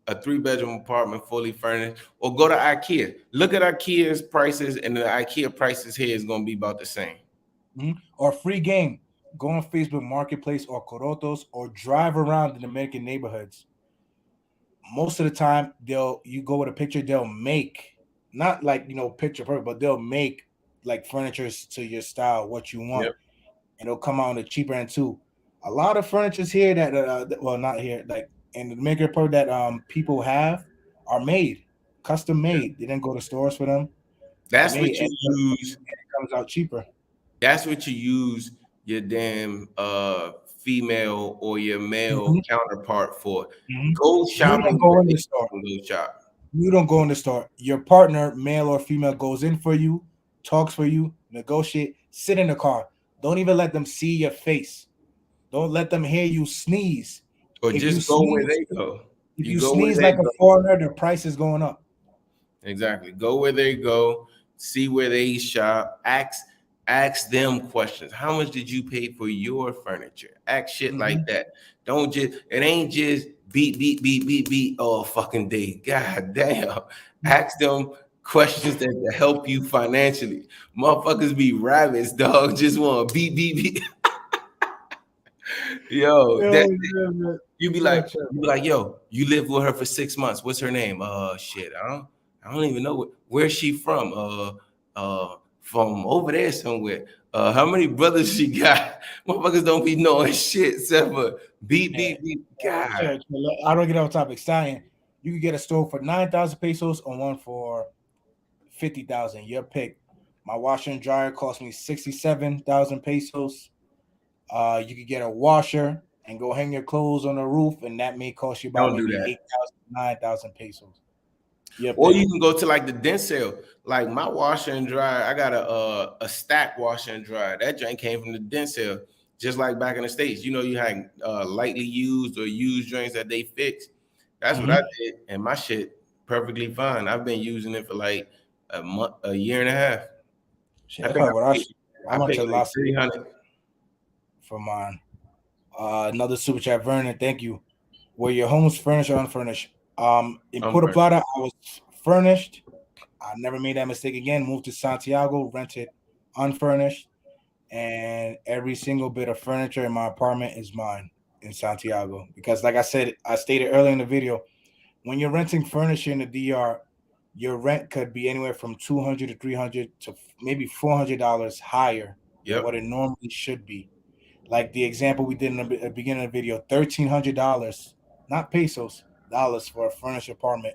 a 3-bedroom apartment fully furnished, or go to IKEA. Look at IKEA's prices, and the IKEA prices here is going to be about the same. Or free game. Go on Facebook Marketplace or Corotos or drive around the Dominican neighborhoods. Most of the time, you go with a picture, they'll make not like picture perfect, but they'll make like furniture to your style, what you want, Yep. and it'll come out on the cheaper end too. A lot of furnitures here well, not here, like in the Dominican Republic that people have are made, custom made. They didn't go to stores for them. They're That's what made, you and use. it comes out cheaper. That's what you use your damn female or your male Mm-hmm. counterpart for. Mm-hmm. Go You don't shopping go where in they the store. go shop. You don't go in the store. Your partner, male or female, goes in for you, talks for you, negotiate, sit in the car. Don't even let them see your face. Don't let them hear you sneeze. Or If you just go where sneeze, they go. if You you go where sneeze they like a go. foreigner, the price is going up. Exactly. Go where they go, see where they shop, ask them questions. How much did you pay for your furniture? Ask shit Mm-hmm. like that. Don't just it ain't just beat all fucking day. God damn. Ask them questions that help you financially. Motherfuckers be rabbits, dog. Just want to beat. Yo, that you be like, yo, you live with her for 6 months. What's her name? Shit, I don't even know where's she from. From over there somewhere. How many brothers she got? Motherfuckers don't be knowing shit except for beat. God, I don't get off topic. Stallion, you can get a stove for 9,000 pesos or one for 50,000. Your pick. My washer and dryer cost me 67,000 pesos. You could get a washer and go hang your clothes on the roof, and that may cost you about Don't do maybe that. 8,000, 9,000 pesos. You up Or there? you can go to like the Densale. Like my washer and dryer, I got a stack washer and dryer. That joint came from the Densale, just like back in the States. You know, you had lightly used or used joints that they fix. That's what I did, and my shit perfectly fine. I've been using it for like a month, a year and a half. Shit, I that's think probably what I should. I How much paid a like lot 300. for mine? Another super chat, Vernon. Thank you. Were your homes furnished or unfurnished? In Puerto Unfurnished. Plata, I was furnished. I never made that mistake again. Moved to Santiago, rented unfurnished, and every single bit of furniture in my apartment is mine in Santiago. Because, like I said, I stated earlier in the video, when you're renting furniture in the DR, your rent could be anywhere from 200 to 300 to maybe $400 higher than what Yep. it normally should be. Like the example we did in the beginning of the video, $1,300, not pesos, dollars for a furnished apartment.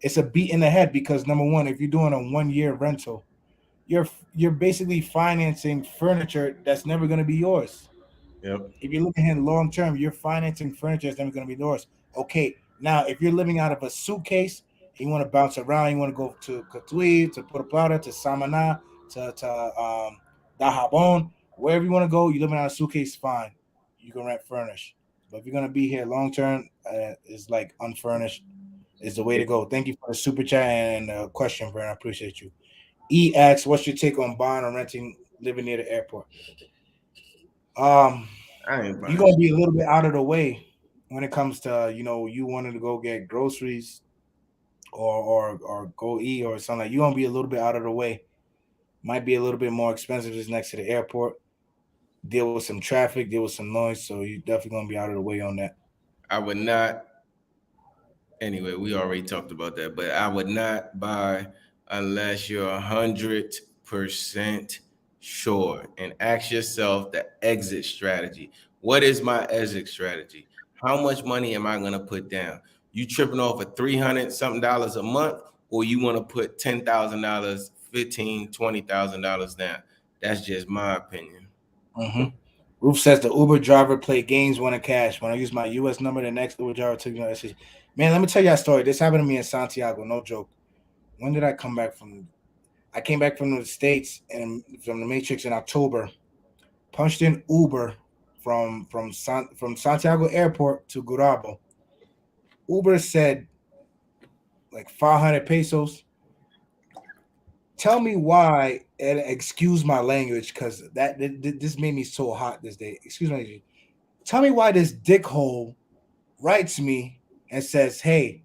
It's a beat in the head because number one, if you're doing a 1 year rental, you're basically financing furniture that's never going to be yours. Yep. If you're looking at long term, you're financing furniture that's never going to be yours. Okay, now if you're living out of a suitcase, you want to bounce around, you want to go to Cotuí, to Puerto Plata, to Samana, to Dajabon, wherever you want to go, you're living out of a suitcase, fine. You can rent furnished. But if you're going to be here long term, it's like unfurnished is the way to go. Thank you for the super chat and question, Vern. I appreciate you. E asks, what's your take on buying or renting living near the airport? Um, I ain't you're buying gonna shit. be a little bit out of the way when it comes to you wanting to go get groceries or go eat or something like. You're gonna be a little bit out of the way. Might be a little bit more expensive just next to the airport. Deal with some traffic, deal with some noise, so you're definitely gonna be out of the way on that. I would not. Anyway, we already talked about that, but I would not buy unless you're 100% sure. And ask yourself the exit strategy. What is my exit strategy? How much money am I gonna put down? You tripping off of 300 something dollars a month, or you want to put $10,000, 15, $20,000 down? That's just my opinion. Mm-hmm. Roof says the Uber driver played games, wanted cash. When I use my US number, the next Uber driver took me. Man, let me tell you a story. This happened to me in Santiago. No joke. When did I come back from? I came back from the States and from the Matrix in October. Punched in Uber from Santiago Airport to Gurabo. Uber said like 500 pesos. Tell me why, and excuse my language, because this made me so hot this day. Excuse my language. Tell me why this dickhole writes me and says, "Hey,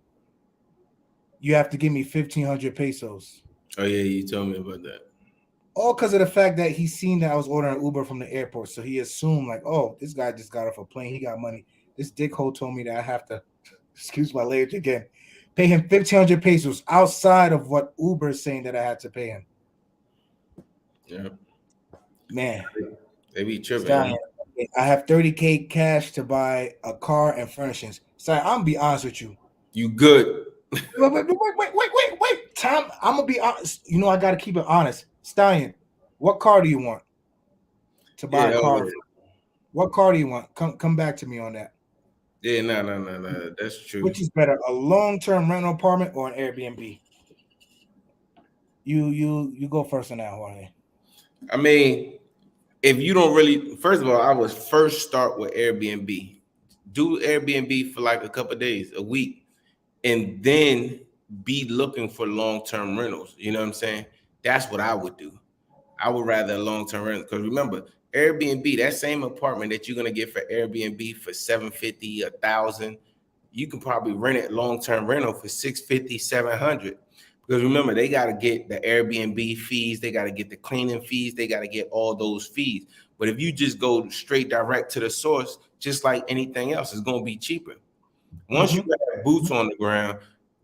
you have to give me 1,500 pesos." Oh yeah, you told me about that. All because of the fact that he seen that I was ordering Uber from the airport, so he assumed like, "Oh, this guy just got off a plane. He got money." This dickhole told me that I have to, excuse my language again, pay him 1,500 pesos outside of what Uber is saying that I had to pay him. Yeah, Man, they be tripping. Stallion, I have 30K cash to buy a car and furnishings. Sorry, I'm gonna be honest with you. You good? Wait. Tom, I'm gonna be honest. I gotta keep it honest. Stallion, what car do you want to buy a Yeah, car? What car do you want? Come back to me on that. yeah, no. That's true. Which is better, a long-term rental apartment or an Airbnb? You go first on that, Jorge. I mean, if you don't really, first of all, I would first start with Airbnb. Do Airbnb for like a couple of days, a week, and then be looking for long-term rentals. You know what I'm saying? That's what I would do. I would rather a long-term rental because remember, Airbnb, that same apartment that you're gonna get for Airbnb for 750, 1,000, you can probably rent it long-term rental for 650, 700. Because remember, they got to get the Airbnb fees, they got to get the cleaning fees, they got to get all those fees. But if you just go straight direct to the source, just like anything else, it's going to be cheaper. Once you have boots on the ground,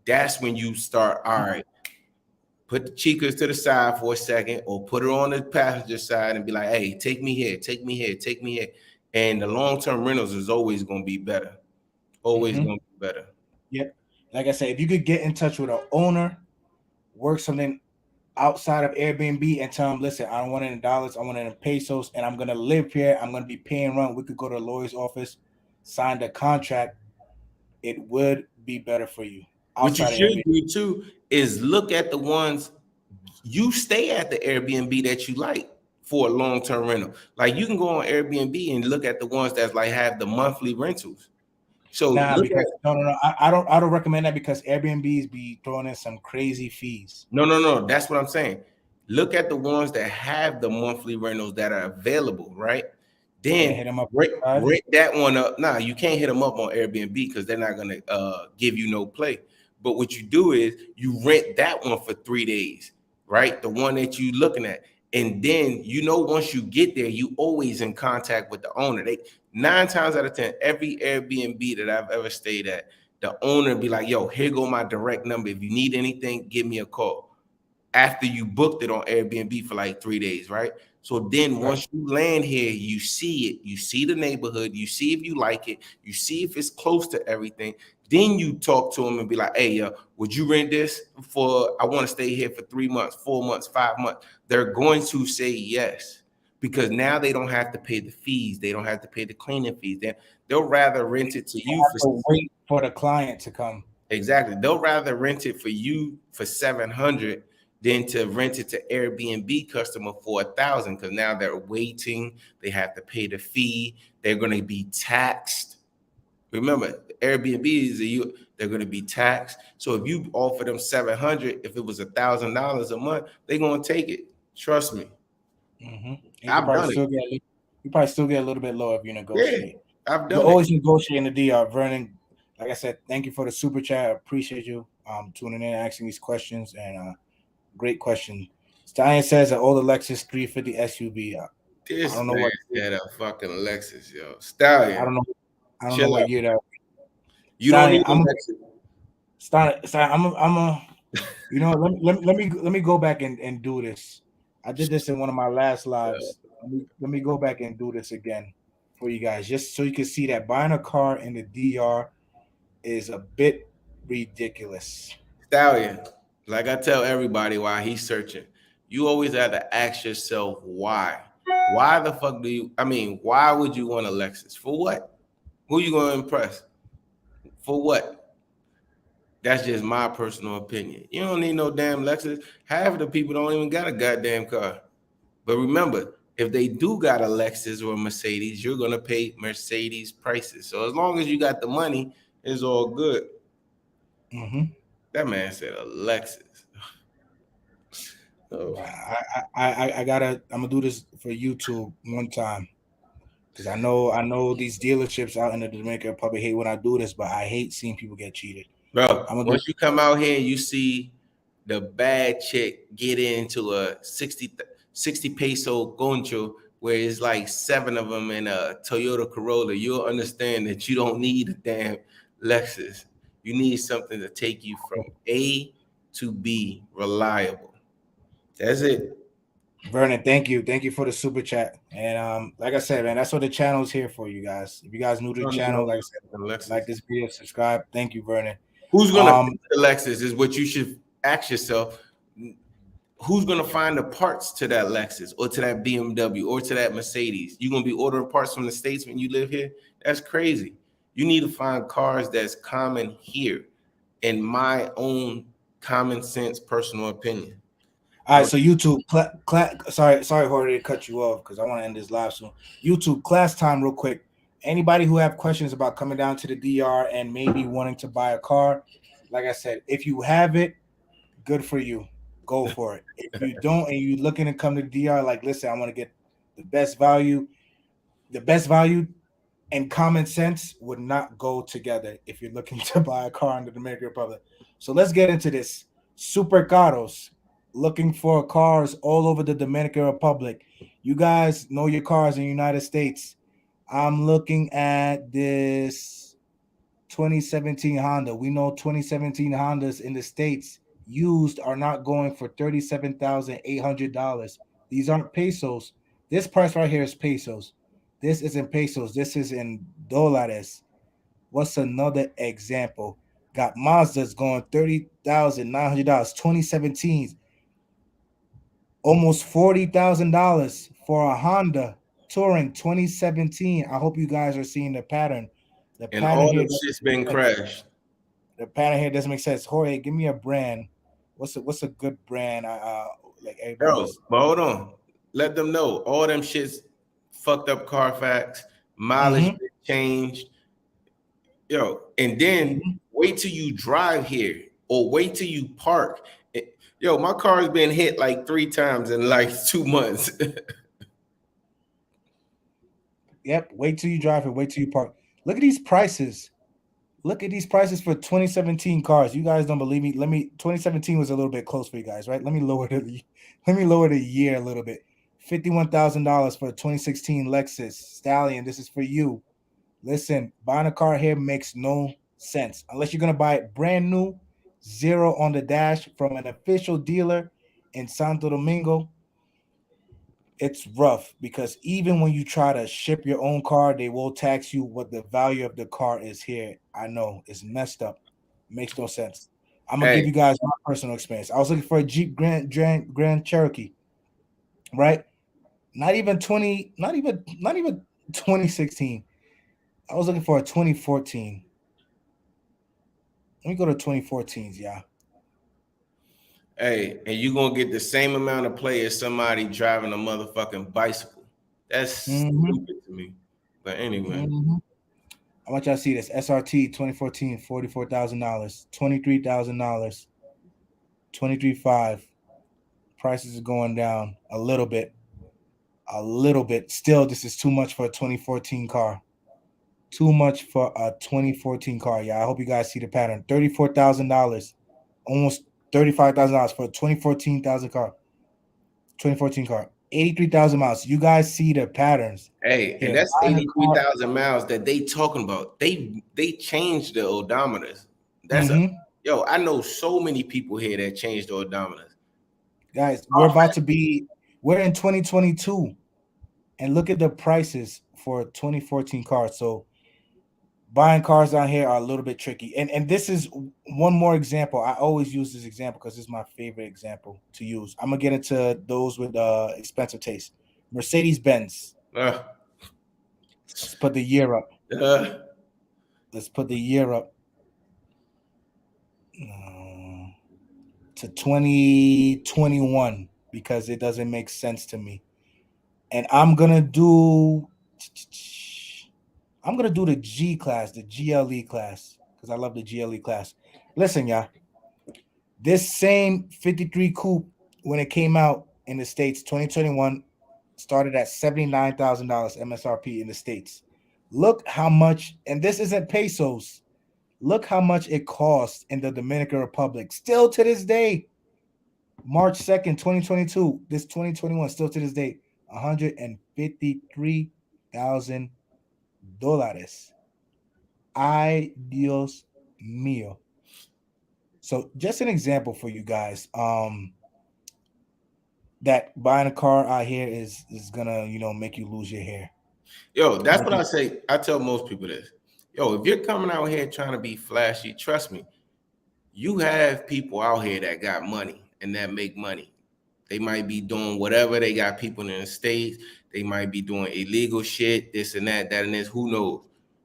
that's when you start, all right, put the chicas to the side for a second or put her on the passenger side and be like, hey, take me here, take me here, take me here. And the long-term rentals is always going to be better. Always going to be better. Yep. Like I said, if you could get in touch with an owner, work something outside of Airbnb and tell them, listen, I don't want it in dollars, I want it in pesos, and I'm gonna live here. I'm gonna be paying rent. We could go to a lawyer's office. signed a contract, it would be better for you What you outside of should Airbnb. do too is look at the ones you stay at the Airbnb that you like for a long-term rental. Like you can go on Airbnb and look at the ones that like have the monthly rentals. So Nah, look at because no. I don't recommend that because Airbnbs be throwing in some crazy fees. no. That's what I'm saying. Look at the ones that have the monthly rentals that are available, right? Yeah, Then hit them up. rent that one up. Nah, you can't hit them up on Airbnb because they're not gonna give you no play. But what you do is you rent that one for 3 days, right? The one that you looking at, and then once you get there, you always in contact with the owner. They 9 times out of 10, every Airbnb that I've ever stayed at, the owner be like, "Yo, here go my direct number. If you need anything, give me a call." After you booked it on Airbnb for like 3 days, right? So then Right. once you land here, you see it, you see the neighborhood, you see if you like it, you see if it's close to everything. Then you talk to them and be like, "Hey, would you rent this for? I want to stay here for 3 months, 4 months, 5 months." They're going to say yes because now they don't have to pay the fees, they don't have to pay the cleaning fees. They'll rather rent it to You you have for to wait for the client to come. exactly. They'll rather rent it for you for 700 than to rent it to Airbnb customer for 1,000 because now they're waiting. They have to pay the fee. They're going to be taxed. Remember, Airbnb is they're going to be taxed. So if you offer them 700, if it was $1,000 a month, they're going to take it. Trust me. Mm-hmm. You could I've probably done it. still get you probably still get a little bit lower if you Yeah, negotiate. I've You done it. always negotiate in the DR. Vernon, like I said, thank you for the super chat. I appreciate you tuning in, asking these questions, and great question. Stallion says an old Lexus 350 SUV. I This don't know man what had a fucking Lexus, yo. I Stallion, don't know. I don't know chill what out. year that. You don't Stallion, need a I'm Lexus. I'm a you know, let me go back and do this. I did this in one of my last lives. Let me go back and do this again for you guys, just so you can see that buying a car in the DR is a bit ridiculous. Stallion, like I tell everybody while he's searching, you always have to ask yourself why. Why the fuck do you? I mean, why would you want a Lexus? For what? Who you gonna impress? For what? That's just my personal opinion. You don't need no damn Lexus. Half of the people don't even got a goddamn car. But remember, if they do got a Lexus or a Mercedes, you're gonna pay Mercedes prices. So as long as you got the money, it's all good. Mm-hmm. That man said a Lexus. Oh. I gotta. I'm gonna do this for YouTube one time because I know these dealerships out in the Dominican Republic hate when I do this, but I hate seeing people get cheated. Bro, I'm gonna do. once you come out here and you see the bad chick get into a 60 peso goncho where it's like seven of them in a Toyota Corolla, you'll understand that you don't need a damn Lexus. You need something to take you from A to B reliable. That's it. Vernon, thank you for the super chat. And like I said, man, that's what the channel is here for, you guys. If you guys new to You the don't need no channel, like I said, fucking like Lexus. this video, subscribe. Thank you, Vernon. Who's gonna Um, pick the Lexus is what you should ask yourself. Who's gonna find the parts to that Lexus or to that BMW or to that Mercedes? You gonna be ordering parts from the States when you live here? That's crazy. You need to find cars that's common here, in my own common sense personal opinion. all right, so YouTube, sorry, Jorge, to cut you off because I want to end this live soon. YouTube class time, real quick. Anybody who have questions about coming down to the DR and maybe wanting to buy a car, like I said, if you have it, good for you. Go for it. If you don't and you're looking to come to the DR, like, listen, I want to get the best value. The best value and common sense would not go together if you're looking to buy a car in the Dominican Republic. So let's get into this. Super caros, looking for cars all over the Dominican Republic. You guys know your cars in the United States. I'm looking at this 2017 Honda. We know 2017 Hondas in the States used are not going for $37,800. These aren't pesos. This price right here is pesos. This isn't pesos. This is in dólares. What's another example? Got Mazdas going $30,900. 2017s, almost $40,000 for a Honda Touring 2017. I hope you guys are seeing the pattern. The And pattern all here them doesn't shit's make been sense. crashed. The pattern here doesn't make sense. Jorge, give me a brand. What's a good brand? Like Bro, everybody's. but hold on. Let them know all them shits fucked up Carfax, mileage Mm-hmm. been changed. Yo, and then Mm-hmm. wait till you drive here or wait till you park. Yo, my car's been hit like 3 times in like 2 months. Yep. Wait till you drive it. Wait till you park. Look at these prices. Look at these prices for 2017 cars. You guys don't believe me? 2017 was a little bit close for you guys, right? Let me lower the year a little bit. $51,000 for a 2016 Lexus Stallion. This is for you. Listen, buying a car here makes no sense unless you're gonna buy it brand new, zero on the dash from an official dealer in Santo Domingo. It's rough because even when you try to ship your own car, they will tax you what the value of the car is here. I know it's messed up, makes no sense. I'm gonna give Hey, you guys my personal experience. I was looking for a Jeep Grand Cherokee, right? Not even 2016. I was looking for a 2014. Let me go to 2014s, yeah. hey, and you gonna get the same amount of play as somebody driving a motherfucking bicycle. That's Mm-hmm. stupid to me. But anyway, Mm-hmm. I want y'all to see this SRT 2014, $44,000, $23,000, 23.5. Prices are going down a little bit, a little bit. Still, this is too much for a 2014 car. Too much for a 2014 car. Yeah, I hope you guys see the pattern. $34,000, almost $35,000 for a 2014 car. 83,000 miles. You guys see the patterns hey, and here. that's Buying a car. 83,000 miles that they talking about. They changed the odometers. That's a Mm-hmm. yo. I know so many people here that changed the odometers. Guys, Carfax, we're in 2022, and look at the prices for 2014 cars. So buying cars down here are a little bit tricky. And this is one more example. I always use this example because it's my favorite example to use. I'm gonna get into those with expensive taste. Mercedes Benz. uh, Let's put the year up. uh, Let's put the year up uh, to 2021 because it doesn't make sense to me. And I'm gonna do the G class, the GLE class, because I love the GLE class. Listen, y'all, this same 53 coupe when it came out in the States, 2021, started at $79,000 MSRP in the States. Look how much, and this isn't pesos. Look how much it costs in the Dominican Republic. Still to this day, March 2nd, 2022, this 2021, still to this day, $153,000. Ay Dios mío. So just an example for you guys. That buying a car out here is gonna, make you lose your hair. yo, that's Make what you, I say. I tell most people this. Yo, if you're coming out here trying to be flashy, trust me, you have people out here that got money and that make money. They might be doing whatever. They got people in the States. They might be doing illegal shit, this and that and this. Who knows?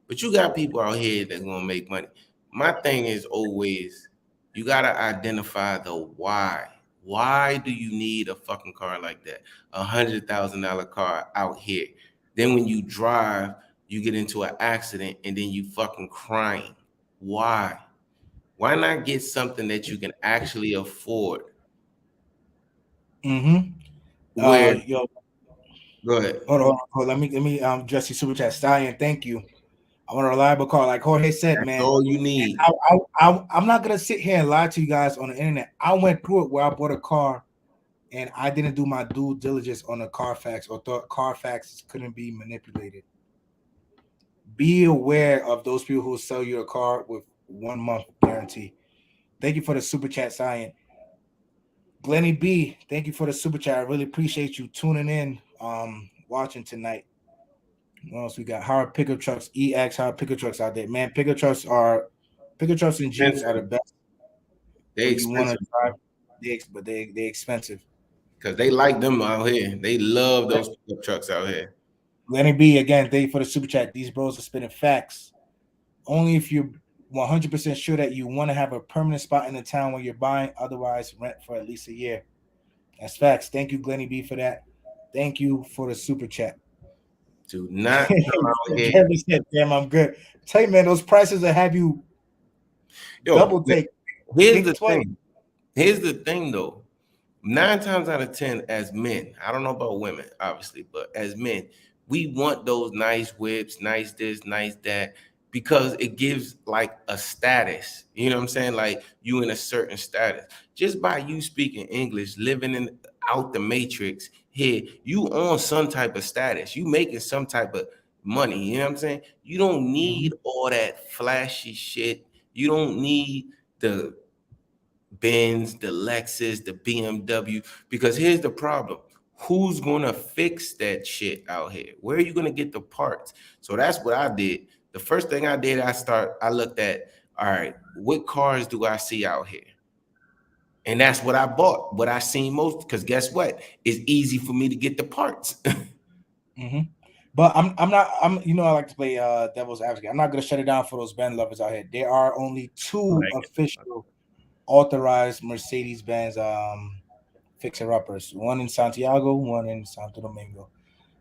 But you got people out here that gonna make money. My thing is always you gotta identify the why. Why do you need a fucking car like that? $100,000 car out here. Then when you drive, you get into an accident and then you fucking crying. Why? Why not get something that you can actually afford? mm-hmm. Where Yo, go ahead. hold. Let me address your super chat. Stallion, thank you. I want a reliable car, like Jorge said, That's man. all you need. I'm not gonna sit here and lie to you guys on the internet. I went through it where I bought a car and I didn't do my due diligence on the Carfax or thought Carfax couldn't be manipulated. Be aware of those people who sell you a car with 1 month guarantee. Thank you for the super chat, Science. Glenny B, thank you for the super chat. I really appreciate you tuning in, watching tonight. What else we got? Howard pickup trucks, EX Howard pickup trucks out there. Man, pickup trucks and Jeeps are the Expensive. best They when you want to expensive drive. They expensive. because they like them out here. They love those pickup trucks out here. Lenny B again, thank you for the super chat. These bros are spitting facts. Only if you're 100% sure that you want to have a permanent spot in the town where you're buying. Otherwise, rent for at least a year. That's facts. Thank you, Glenny B, for that. Thank you for the super chat. Do not come out here. Jeremy said, "Damn, I'm good." Tell you, man, those prices will have you Yo, double take. here's Think the twice. thing. Here's the thing, though. 9 times out of 10, as men, I don't know about women, obviously, but as men, we want those nice whips, nice this, nice that, because it gives like a status. You know what I'm saying? Like you in a certain status. Just by you speaking English, living in out the matrix here, you on some type of status. You making some type of money. You know what I'm saying? You don't need all that flashy shit. You don't need the Benz, the Lexus, the BMW, because here's the problem. Who's gonna fix that shit out here? Where are you gonna get the parts? So that's what I did. The first thing I did, I looked at, all right, what cars do I see out here? And that's what I bought, what I seen most, because guess what? It's easy for me to get the parts. But I like to play devil's advocate. I'm not gonna shut it down for those Benz lovers out here. There are only two official authorized Mercedes-Benz fixer-uppers. One in Santiago, one in Santo Domingo.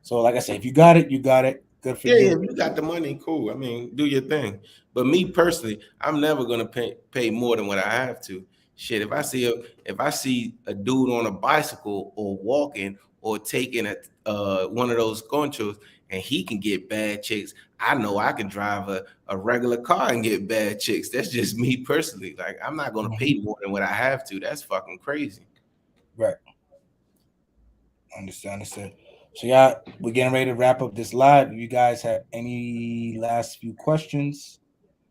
So like I said, if you got it, you got it. Good for Yeah, you. if you got the money, cool. I mean, do your thing. But me personally, I'm never gonna pay more than what I have to. Shit, if I see a dude on a bicycle or walking or taking one of those conchos and he can get bad chicks, I know I can drive a regular car and get bad chicks. That's just me personally. Like I'm not gonna pay more than what I have to. That's fucking crazy. Right. Understand. So yeah, we're getting ready to wrap up this live. If you guys have any last few questions?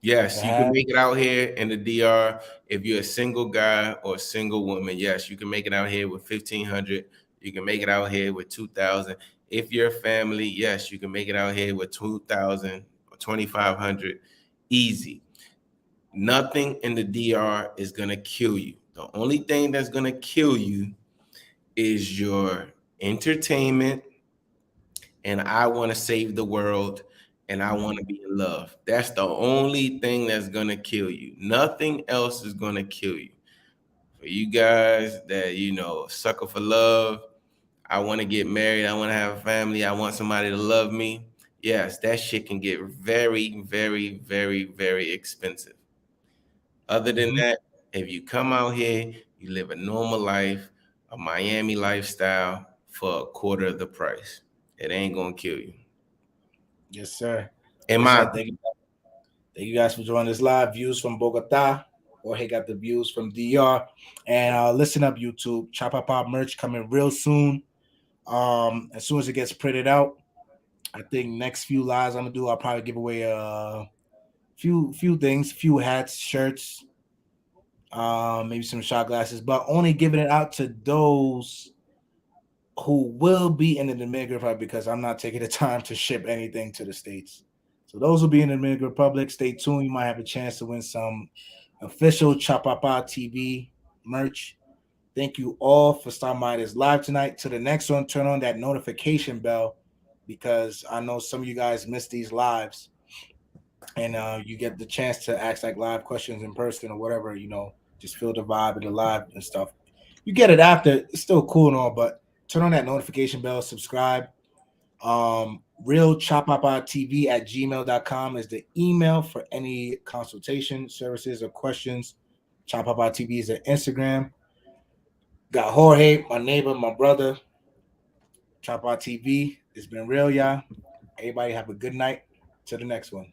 Yes, you can make it out here in the DR if you're a single guy or a single woman. Yes, you can make it out here with 1,500. You can make it out here with 2,000. If you're a family, yes, you can make it out here with 2,000 or 2,500. Easy. Nothing in the DR is gonna kill you. The only thing that's gonna kill you is your entertainment, and I want to save the world, and I want to be in love. That's the only thing that's going to kill you. Nothing else is going to kill you. For you guys that, sucker for love, I want to get married, I want to have a family, I want somebody to love me. Yes, that shit can get very, very, very, very expensive. Other than that, if you come out here, you live a normal life, a Miami lifestyle for a quarter of the price. It ain't gonna kill you. Yes, sir. In Yes, my sir. Thank you guys for joining this live. Views from Bogota. Jorge got the views from DR. And listen up, YouTube. Chopper Pop merch coming real soon. As soon as it gets printed out, I think next few lives I'm gonna do, I'll probably give away a few things, few hats, shirts, maybe some shot glasses, but only giving it out to those who will be in the Dominican Republic because I'm not taking the time to ship anything to the States. So those will be in the Dominican Republic. Stay tuned. You might have a chance to win some official Chapapa TV merch. Thank you all for stopping by this live tonight. To the next one, turn on that notification bell because I know some of you guys miss these lives, and you get the chance to ask like live questions in person or whatever. Just feel the vibe of the live and stuff. You get it after. It's still cool and all, but turn on that notification bell. Subscribe. realchapapatv@gmail.com is the email for any consultation services or questions. Chapapatv is the Instagram. Got Jorge, my neighbor, my brother. Chapapatv. It's been real, y'all. Everybody have a good night. To the next one.